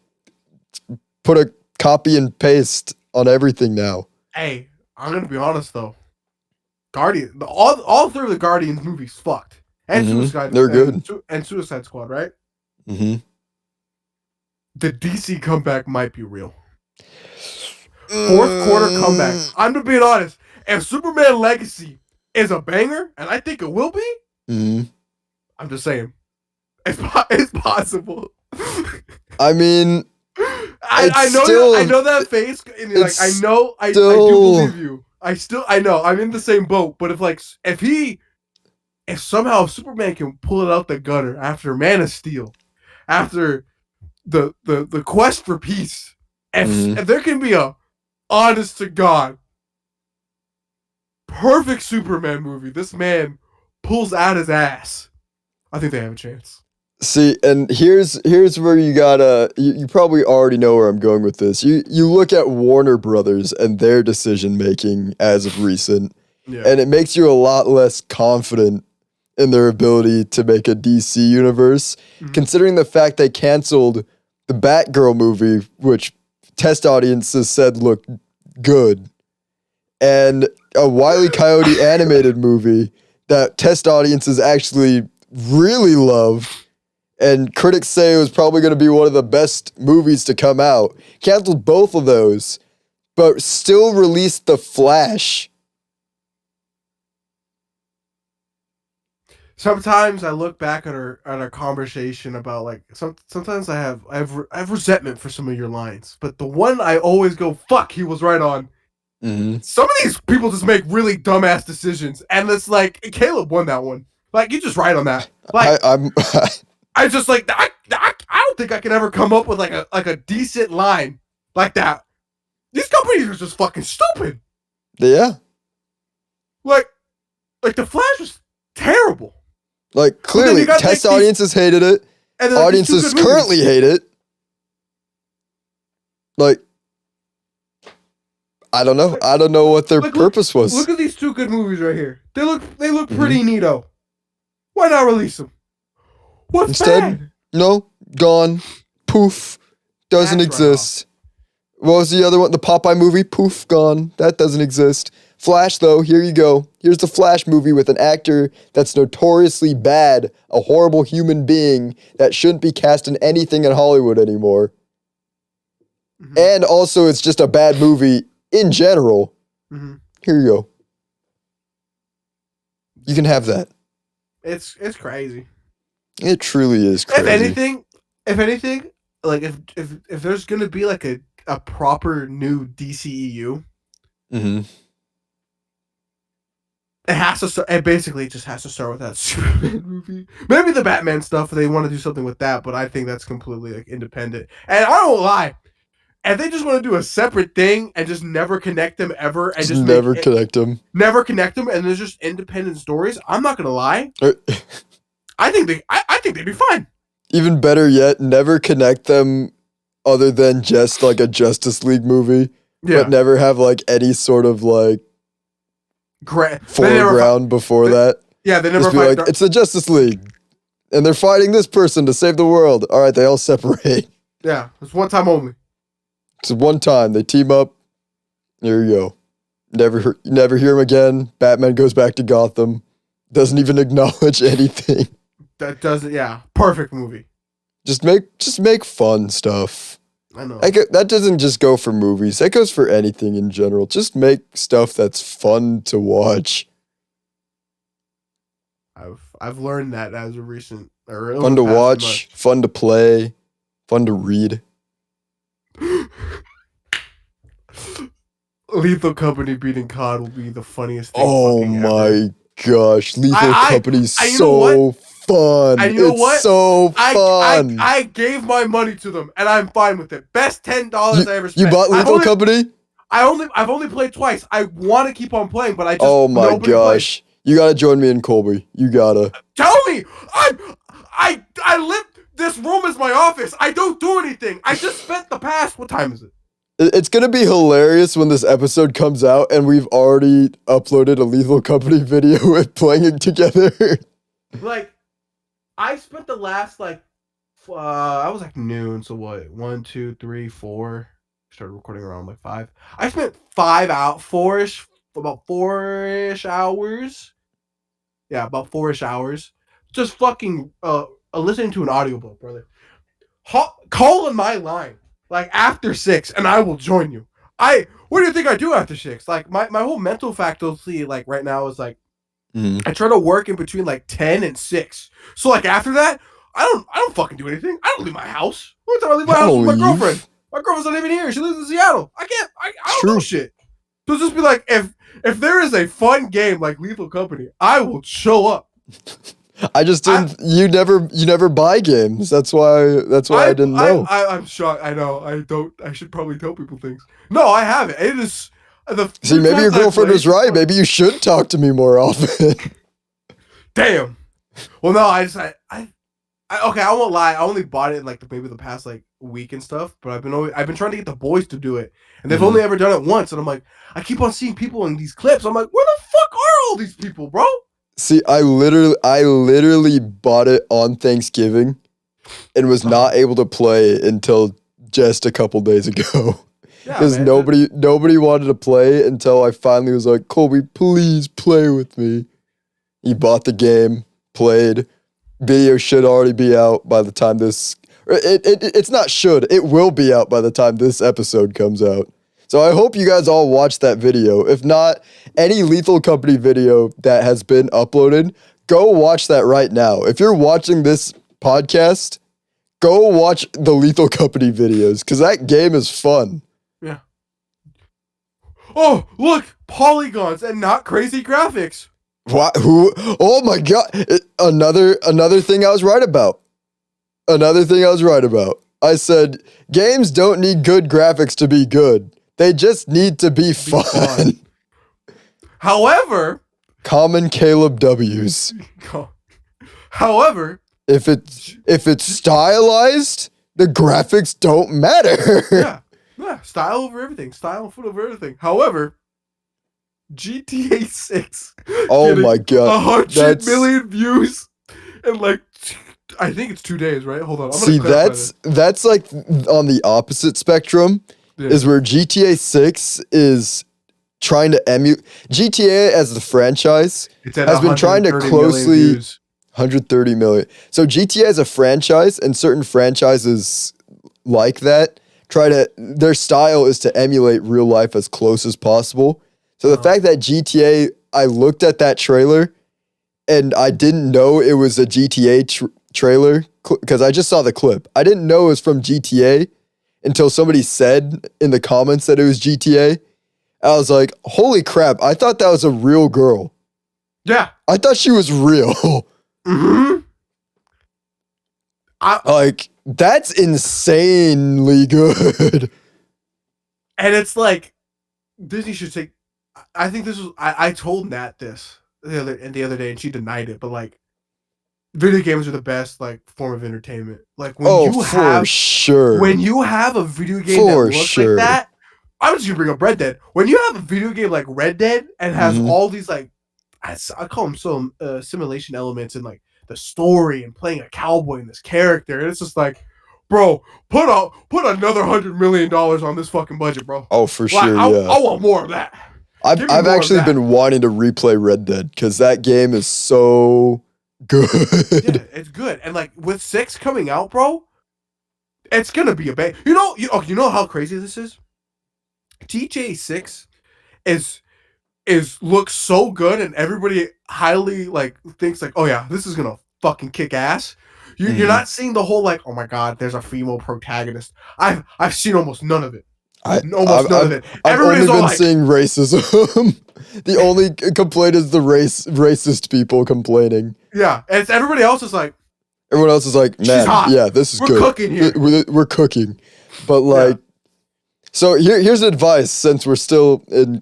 put a copy and paste on everything now. Hey, I'm gonna be honest though. All three of the Guardians movies fucked. And they're good. And Suicide Squad, right? The DC comeback might be real. Fourth quarter comeback. I'm gonna be honest. If Superman Legacy is a banger, and I think it will be, I'm just saying, it's possible. I mean, I know that face, and I do believe you. I know I'm in the same boat. But if somehow Superman can pull it out the gutter after Man of Steel, after the quest for peace, if there can be a honest to God perfect Superman movie, this man pulls out his ass, I think they have a chance. See, and here's where you gotta, you probably already know where I'm going with this. You look at Warner Brothers and their decision making as of recent, and it makes you a lot less confident in their ability to make a DC universe, considering the fact they canceled the Batgirl movie, which test audiences said looked good, and a Wile E. Coyote animated movie that test audiences actually really loved, and critics say it was probably going to be one of the best movies to come out. Canceled both of those, but still released The Flash. Sometimes I look back at our conversation about like sometimes I have resentment for some of your lines, but the one I always go, fuck, he was right on, Mm-hmm. Some of these people just make really dumbass decisions, and it's like Caleb won that one. Like you just right on that. Like I'm I just like I don't think I can ever come up with like a decent line like that. These companies are just fucking stupid. yeah. Like the Flash was terrible. Like clearly, test audiences hated it. And then, audiences currently hate it. Like, I don't know. I don't know what their purpose was. Look at these two good movies right here. They look pretty neato. Why not release them? What's Instead, bad? No, gone. Poof. Doesn't exist. What was the other one? The Popeye movie? Poof, gone. That doesn't exist. Flash, though, here you go. Here's the Flash movie with an actor that's notoriously bad, a horrible human being that shouldn't be cast in anything in Hollywood anymore. Mm-hmm. And also, it's just a bad movie in general. Mm-hmm. Here you go. You can have that. It's crazy. It truly is crazy. If anything, like if there's gonna be like a proper new DCEU, mm-hmm. It has to start. It basically just has to start with that Superman movie. Maybe the Batman stuff. They want to do something with that, but I think that's completely like independent. And I don't lie. And they just want to do a separate thing and just never connect them ever, and just never connect them, and there's just independent stories. I'm not gonna lie. I think they'd be fine. Even better yet, never connect them, other than just like a Justice League movie, but never have like any sort of like foreground before that. Yeah, they never just be like, it's the Justice League, and they're fighting this person to save the world. All right, they all separate. Yeah, it's one time only. It's one time they team up. There you go. Never hear him again. Batman goes back to Gotham. Doesn't even acknowledge anything. That doesn't. Yeah, perfect movie. Just make fun stuff. I know. That doesn't just go for movies. That goes for anything in general. Just make stuff that's fun to watch. I've learned that as a recent. Fun to watch, fun to play, fun to read. Lethal Company beating COD will be the funniest thing. Oh my gosh, Lethal Company's so fun. And you know what? So fun. I gave my money to them, and I'm fine with it. Best $10 I ever spent. You bought Lethal Company? I've only played twice. I want to keep on playing, but I just oh my gosh, you gotta join me and Colby. You gotta. Tell me, I live. This room is my office. I don't do anything. I just spent the past. What time is it? It's gonna be hilarious when this episode comes out and we've already uploaded a Lethal Company video with playing it together. Like, I spent the last I was like noon. So what? 1, 2, 3, 4. Started recording around like 5. I spent 4-ish, about 4-ish hours. Yeah, about 4-ish hours. Just fucking listening to an audiobook, brother. Call in my line like after 6, and I will join you. What do you think I do after 6? Like my whole mental faculty like right now is like I try to work in between like 10 and 6. So like after that, I don't fucking do anything. I don't leave my house. What time I leave my house with my girlfriend? My girlfriend's not even here. She lives in Seattle. I don't do shit. So just be like, if there is a fun game like Lethal Company, I will show up. I just didn't. You never buy games. That's why I didn't know. I'm shocked. I know. I don't. I should probably tell people things. No, I haven't. It is. See, maybe your girlfriend was right. Maybe you should talk to me more often. Damn. Well, no. Okay. I won't lie. I only bought it in like maybe the past like week and stuff. But I've been trying to get the boys to do it, and they've only ever done it once. And I'm like, I keep on seeing people in these clips. I'm like, where the fuck are all these people, bro? See, I literally bought it on Thanksgiving and was not able to play it until just a couple days ago. Because nobody wanted to play until I finally was like, Colby, please play with me. He bought the game, played. Video should already be out by the time this... It's not should. It will be out by the time this episode comes out. So I hope you guys all watched that video. If not, any Lethal Company video that has been uploaded, go watch that right now. If you're watching this podcast, go watch the Lethal Company videos because that game is fun. Yeah. oh, look, polygons and not crazy graphics. What? Who? Oh my god! Another thing I was right about. I said games don't need good graphics to be good. They just need to be fun. However, common Caleb W's. However, if it's stylized, the graphics don't matter. yeah, style over everything. Style and foot over everything. However, GTA 6. Oh my god, 100 million views in like I think it's 2 days, right? Hold on. See, that's like on the opposite spectrum. Yeah. Is where GTA 6 is trying to emulate GTA as the franchise has been trying to closely 130 million. So GTA as a franchise and certain franchises like that their style is to emulate real life as close as possible. So the fact that GTA, I looked at that trailer and I didn't know it was a GTA trailer because I just saw the clip. I didn't know it was from GTA until somebody said in the comments that it was GTA. I was like, holy crap, I thought that was a real girl. Yeah. I thought she was real. Mm-hmm. Like, that's insanely good. And it's like, Disney should take, I think this was, I told Nat this the other day and she denied it, but like, video games are the best like form of entertainment. Like when you have a video game that looks like that, I'm just gonna bring up Red Dead. When you have a video game like Red Dead and has all these like, I call them some simulation elements and like the story and playing a cowboy and this character, and it's just like, bro, put another $100 million on this fucking budget, bro. Oh, for sure, yeah. I want more of that. I've actually been wanting to replay Red Dead because that game is so good. Yeah, it's good, and like with 6 coming out, bro, it's gonna be a bang. You know how crazy this is. GTA 6 looks so good, and everybody highly like thinks like, oh yeah, this is gonna fucking kick ass. You're not seeing the whole like, oh my god, there's a female protagonist. I've seen almost none of it. I've only been seeing racism. The only complaint is the racist people complaining. Yeah, and everybody else is like, man, yeah, this is good. Cooking here. We're cooking, but like, so here's advice since we're still in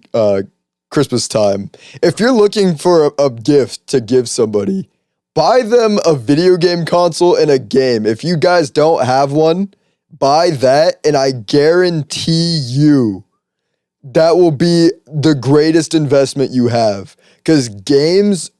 Christmas time. If you're looking for a gift to give somebody, buy them a video game console and a game. If you guys don't have one, buy that, and I guarantee you that will be the greatest investment you have. Because games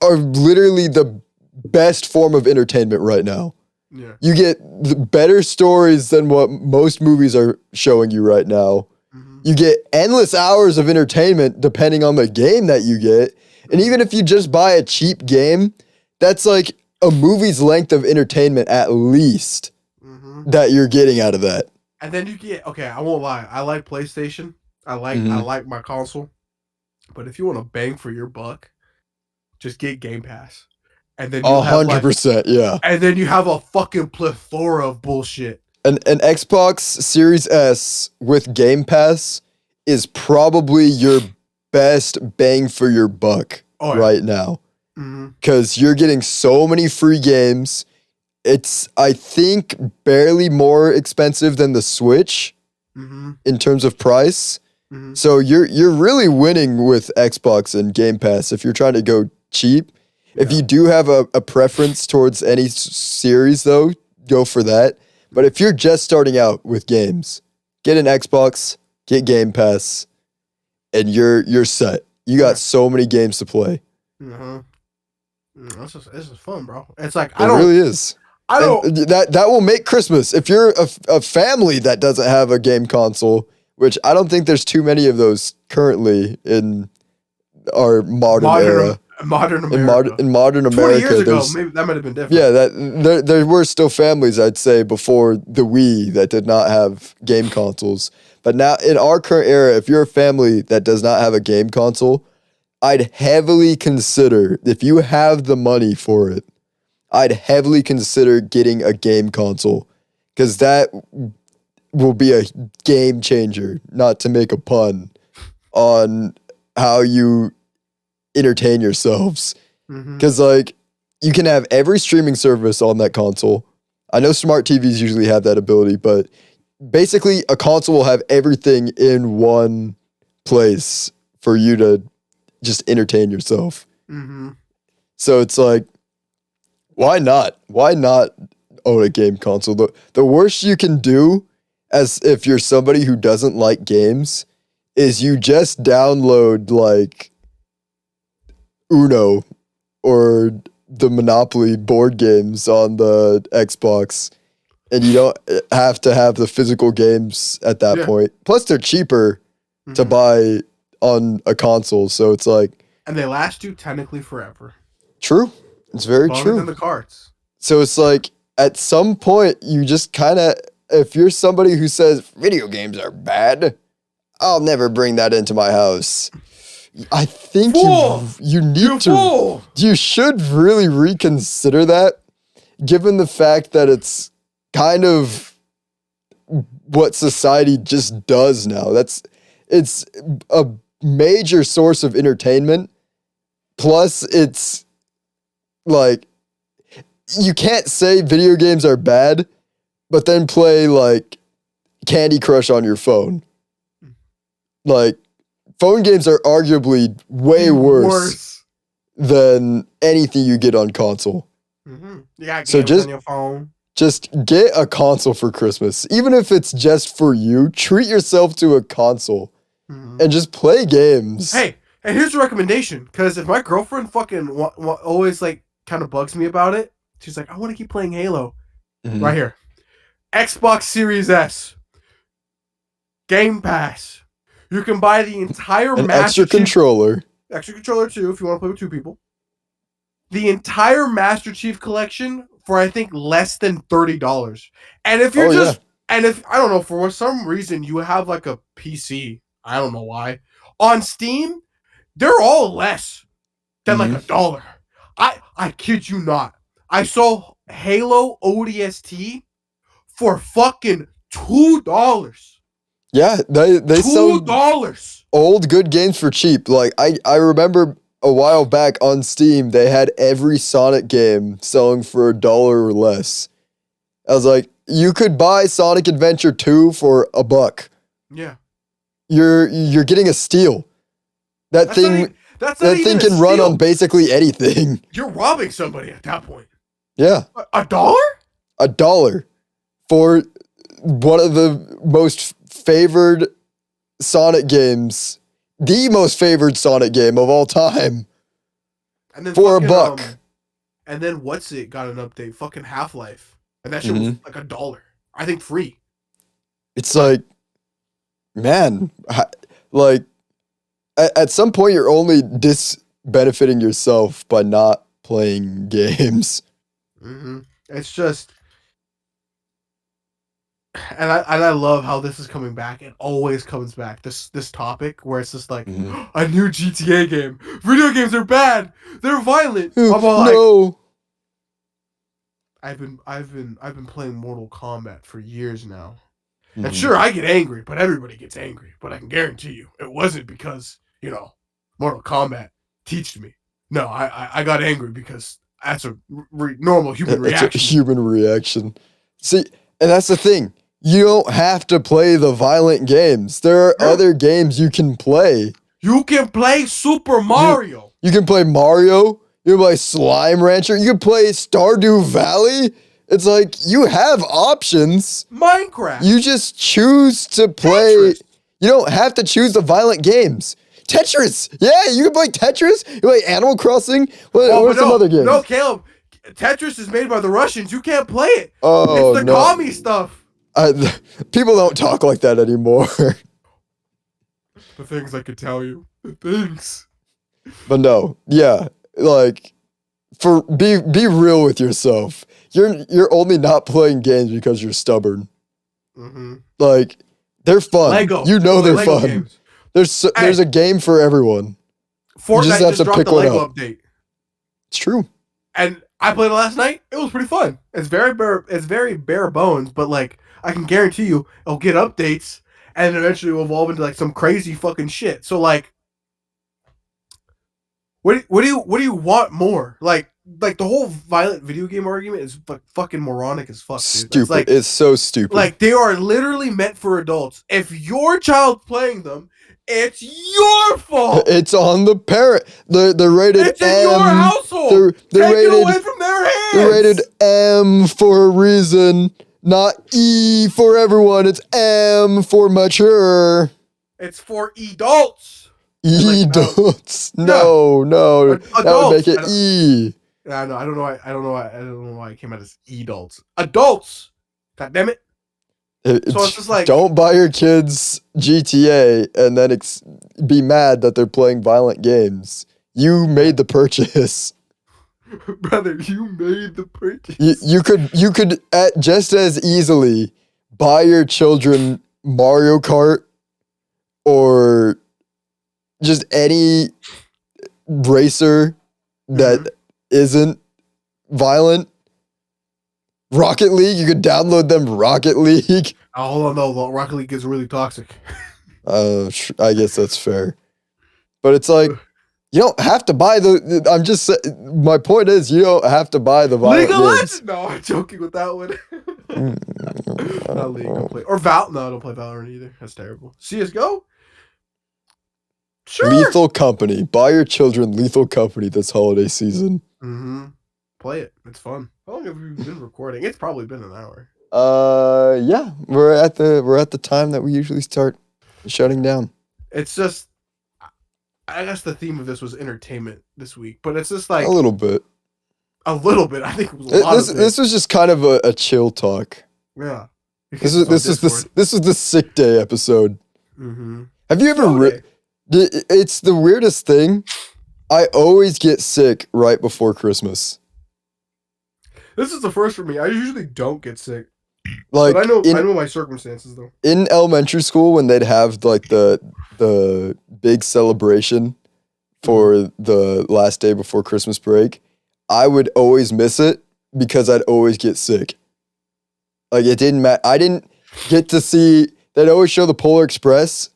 are literally the best form of entertainment right now. Yeah. You get the better stories than what most movies are showing you right now. Mm-hmm. You get endless hours of entertainment depending on the game that you get. And even if you just buy a cheap game, that's like a movie's length of entertainment at least that you're getting out of that. And then you get, okay, I won't lie. I like PlayStation. I like my console. But if you want to bang for your buck, just get Game Pass. And then 100%, yeah. And then you have a fucking plethora of bullshit. An Xbox Series S with Game Pass is probably your best bang for your buck right now. Because you're getting so many free games. It's, I think, barely more expensive than the Switch in terms of price. So you're really winning with Xbox and Game Pass if you're trying to go cheap. Yeah. If you do have a preference towards any series, though, go for that. But if you're just starting out with games, get an Xbox, get Game Pass, and you're set. You got so many games to play. This is fun, bro. It's like, it really is. That will make Christmas. If you're a family that doesn't have a game console, which I don't think there's too many of those currently in our modern era. Modern America. In modern America. 20 years ago, maybe that might have been different. Yeah, there were still families, I'd say, before the Wii that did not have game consoles. But now, in our current era, if you're a family that does not have a game console, I'd heavily consider, if you have the money for it, I'd heavily consider getting a game console. Because that will be a game changer, not to make a pun. on how you entertain yourselves. Because, like, you can have every streaming service on that console. I know smart TVs usually have that ability, but basically a console will have everything in one place for you to just entertain yourself. So it's like, why not? Why not own a game console? The worst you can do, as if you're somebody who doesn't like games, is you just download like Uno or the Monopoly board games on the Xbox, and you don't have to have the physical games at that point. Plus, they're cheaper to buy on a console, so it's like... And they last you technically forever. True. It's very Longer true. than the cards. So it's like, at some point, you just kind of... If you're somebody who says, video games are bad, I'll never bring that into my house. I think you need to... You should really reconsider that, given the fact that it's kind of what society just does now. It's a major source of entertainment. Plus, it's like, you can't say video games are bad, but then play like Candy Crush on your phone. Like, phone games are arguably way worse than anything you get on console. You got so games on your phone. Just get a console for Christmas. Even if it's just for you, treat yourself to a console and just play games. Hey, and here's a recommendation. Because if my girlfriend fucking always like kind of bugs me about it, she's like, I want to keep playing Halo. Right here. Xbox Series S. Game Pass. You can buy the entire An Master extra controller. Extra controller too, if you want to play with 2 people. The entire Master Chief collection for, I think, less than $30. And if you're and if, I don't know, for some reason you have like a PC, I don't know why, on Steam, they're all less than like $1. I kid you not. I saw Halo ODST for fucking $2. Yeah, they sell $2. Old good games for cheap. Like, I remember a while back on Steam, they had every Sonic game selling for $1 or less. I was like, you could buy Sonic Adventure 2 for $1. Yeah. You're getting a steal. That thing can run on basically anything. You're robbing somebody at that point. Yeah. $1? $1 for one of the most favored Sonic games, the most favored Sonic game of all time, and then for $1. And then what's it got an update? Fucking Half-Life, and that shit was like $1. I think free. It's like, man, like at some point you're only benefiting yourself by not playing games. It's just. And I love how this is coming back. It always comes back. This topic where it's just like a new GTA game. Video games are bad. They're violent. I'm all no. I've been playing Mortal Kombat for years now. And sure, I get angry, but everybody gets angry. But I can guarantee you, it wasn't because, Mortal Kombat teached me. No, I got angry because that's a normal human reaction. It's a human reaction. See, and that's the thing. You don't have to play the violent games. There are other games you can play. You can play Super Mario. You can play Mario. You can play Slime Rancher. You can play Stardew Valley. It's like, you have options. Minecraft. You just choose to play. Tetris. You don't have to choose the violent games. Tetris. Yeah, you can play Tetris. You play Animal Crossing. What are some other games? No, Caleb. Tetris is made by the Russians. You can't play it. Oh, it's the commie stuff. People don't talk like that anymore. The things I could tell you. The things. But no, yeah, like, be real with yourself. You're only not playing games because you're stubborn. Like, they're fun. Lego. They're fun. Games. There's a game for everyone. Fortnite just dropped the Lego update. It's true. And I played it last night. It was pretty fun. It's very bare bones, but like, I can guarantee you, it'll get updates, and eventually will evolve into like some crazy fucking shit. So like, what do you want more? Like the whole violent video game argument is like fucking moronic as fuck, dude. Stupid. It's like, It's so stupid. like they are literally meant for adults. If your child's playing them, it's your fault. It's on the parent. They're rated It's in M. your household. They're Take rated, it away from their hands. They're rated M for a reason, not E for everyone. It's M for mature. It's for adults. Adults. No. Adults. That would make it E. I know. I don't know why it came out as adults. Adults. God damn it. So it's just like, don't buy your kids GTA and then be mad that they're playing violent games. You made the purchase. Brother, you made the purchase. You could just as easily buy your children Mario Kart or just any racer that isn't violent. Rocket League, you could download them Rocket League. Oh, hold on, no, Rocket League is really toxic. I guess that's fair. But it's like, you don't have to buy my point is, you don't have to buy the violent League of games. Legends? No, I'm joking with that one. Not League, don't play. Or Val, no, I don't play Valorant either. That's terrible. CSGO? Sure. Lethal Company. Buy your children Lethal Company this holiday season. Mm-hmm. Play it. It's fun. How long have we been recording? It's probably been an hour. Yeah. We're at the time that we usually start shutting down. It's just, I guess the theme of this was entertainment this week, but it's just like a little bit. I think it was a lot of it. This was just kind of a chill talk. Yeah. This is the sick day episode. Mm-hmm. Have you ever? It's the weirdest thing. I always get sick right before Christmas. This is the first for me. I usually don't get sick. Like, but I know my circumstances though. In elementary school, when they'd have like the big celebration for the last day before Christmas break, I would always miss it because I'd always get sick. Like, it didn't matter. I didn't get to see. They'd always show the Polar Express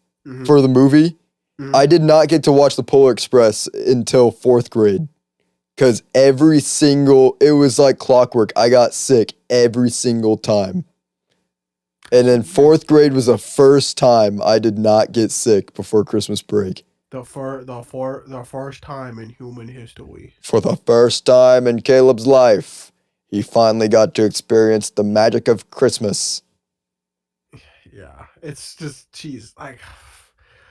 for the movie. Mm-hmm. I did not get to watch the Polar Express until 4th grade. Because it was like clockwork. I got sick every single time. And then 4th grade was the first time I did not get sick before Christmas break. The first time in human history. For the first time in Caleb's life, he finally got to experience the magic of Christmas. Yeah, it's just, geez, like,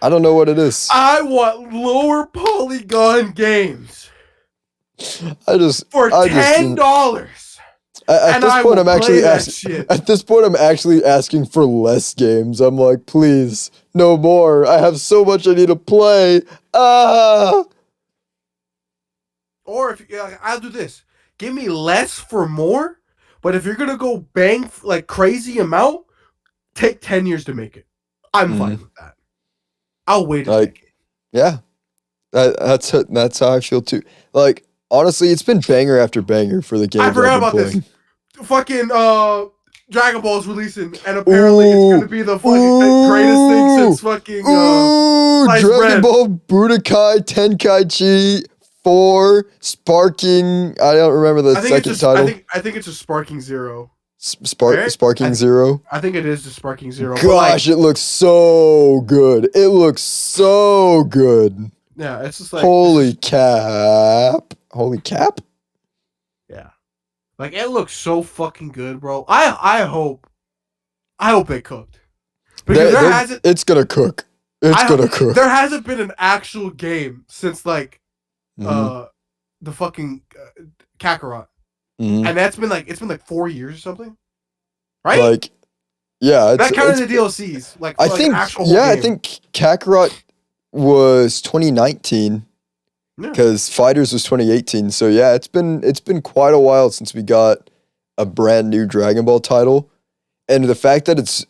I don't know what it is. I want lower polygon games. For $10. At this point, I'm actually asking for less games. I'm like, please, no more. I have so much I need to play. Or I'll do this. Give me less for more, but if you're gonna go bang like crazy amount, take 10 years to make it. I'm fine with that. I'll wait a decade. Yeah, that's how I feel too. Like, honestly, it's been banger after banger for the games I forgot about this. Fucking Dragon Ball's releasing, and apparently it's gonna be the fucking greatest thing since fucking Dragon Ball Budokai Tenkaichi 4 Sparking. I don't remember the second title. I think it's just Sparking Zero. Sparking Zero? I think it is just Sparking Zero. Gosh, it looks so good. It looks so good. Yeah, it's just like Holy cap. Yeah. Like, it looks so fucking good, bro. I hope it cooked. Because it's gonna cook. Gonna cook. There hasn't been an actual game since like the fucking Kakarot. And it's been like 4 years or something. Right? Like, yeah, that kind of the DLCs. Like, I think Kakarot was 2019. Because Fighters was 2018, so yeah, it's been quite a while since we got a brand new Dragon Ball title, and the fact that it's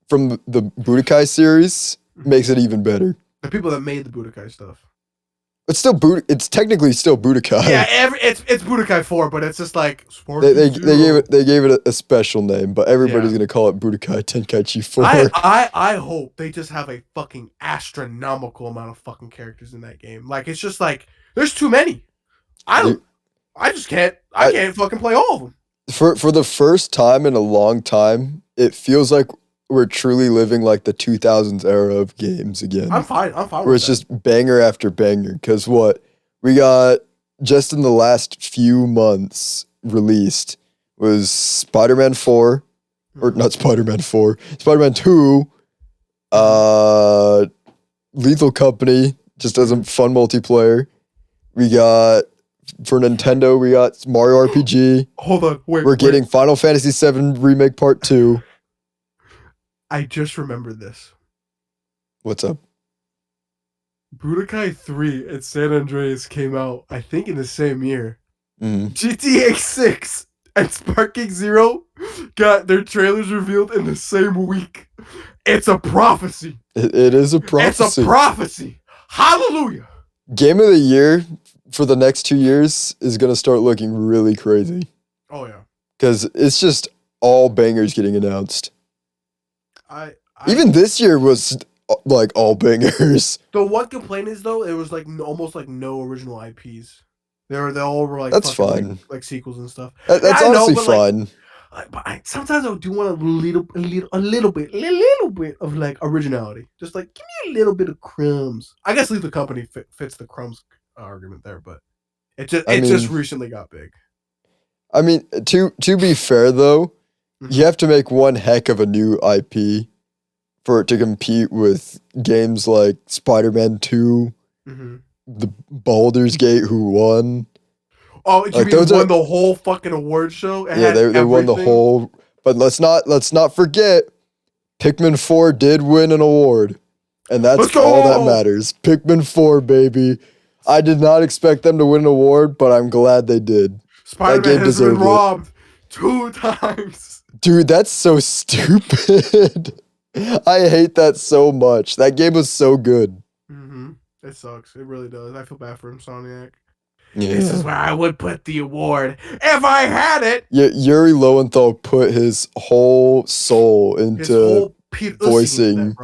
from the Budokai series makes it even better. The people that made the Budokai stuff. It's still It's technically still Budokai. Yeah, it's Budokai 4, but it's just like they gave it a special name, but everybody's gonna call it Budokai Tenkaichi 4. I hope they just have a fucking astronomical amount of fucking characters in that game. Like it's just like there's too many. I just can't. I can't fucking play all of them. For the first time in a long time, it feels like we're truly living like the 2000s era of games again. I'm fine. Where it's just banger after banger. Because what we got just in the last few months released was Spider-Man 4, or not Spider-Man 4, Spider-Man 2, Lethal Company, just as a fun multiplayer. We got, for Nintendo, we got Mario RPG. Hold on, wait. We're getting Final Fantasy VII Remake Part 2. I just remembered this. What's up? Budokai 3 and San Andreas came out, I think, in the same year. Mm. GTA 6 and Sparking Zero got their trailers revealed in the same week. It's a prophecy. It is a prophecy. It's a prophecy. Hallelujah. Game of the year for the next 2 years is going to start looking really crazy. Oh, yeah. Because it's just all bangers getting announced. Even this year was like all bangers. The one complaint is though, it was like almost like no original IPs. They all were like that's fine, like sequels and stuff. That's honestly fine. But sometimes I do want a little bit of like originality. Just like give me a little bit of crumbs. I guess Lethal Company fits the crumbs argument there, but it just recently got big. I mean, to be fair though. You have to make one heck of a new IP for it to compete with games like Spider-Man 2, the Baldur's Gate, who won. Oh, you mean won the whole fucking award show? They won the whole. But let's not forget, Pikmin 4 did win an award, and that's all that matters. Pikmin 4, baby. I did not expect them to win an award, but I'm glad they did. Spider-Man has been robbed 2 times. Dude, that's so stupid. I hate that so much. That game was so good. It sucks. It really does. I feel bad for Insomniac. Yeah. This is where I would put the award if I had it. Yeah, Yuri Lowenthal put his whole soul into voicing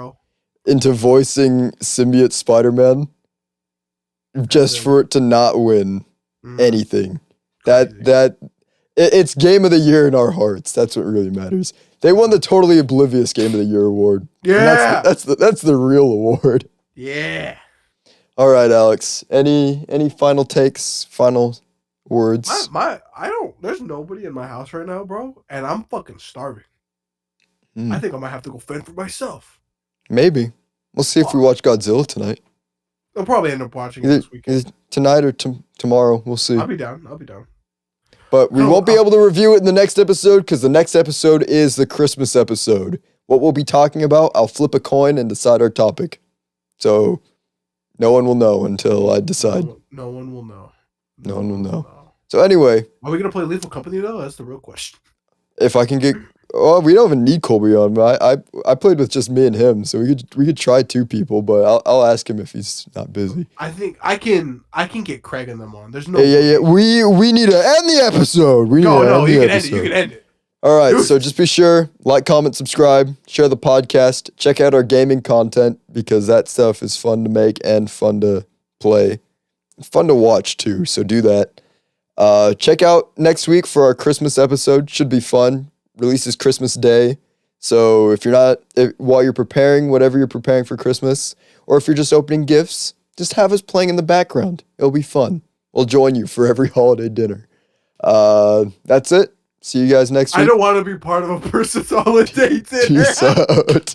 symbiote Spider-Man just for it to not win anything. It's Game of the Year in our hearts. That's what really matters. They won the Totally Oblivious Game of the Year award. Yeah, that's the real award. Yeah. All right, Alex. Any final takes? Final words? There's nobody in my house right now, bro, and I'm fucking starving. I think I might have to go fend for myself. Maybe. We'll see if we watch Godzilla tonight. I'll probably end up watching it this weekend. Tonight or tomorrow. We'll see. I'll be down. But we won't be able to review it in the next episode because the next episode is the Christmas episode. What we'll be talking about, I'll flip a coin and decide our topic. So no one will know until I decide. No one will know. No one will know. So anyway. Are we going to play Lethal Company though? That's the real question. If I can get... Oh, we don't even need Colby on. But I played with just me and him, so we could try 2 people, but I'll ask him if he's not busy. I think I can get Craig and them on. There's no. Yeah. We need to end the episode. You can end it. All right, so just be sure, like, comment, subscribe, share the podcast, check out our gaming content because that stuff is fun to make and fun to play, fun to watch too. So do that. Check out next week for our Christmas episode. Should be fun. Releases Christmas Day. So while you're preparing, whatever you're preparing for Christmas, or if you're just opening gifts, just have us playing in the background. It'll be fun. We'll join you for every holiday dinner. That's it. See you guys next week. I don't want to be part of a person's holiday dinner. Peace out.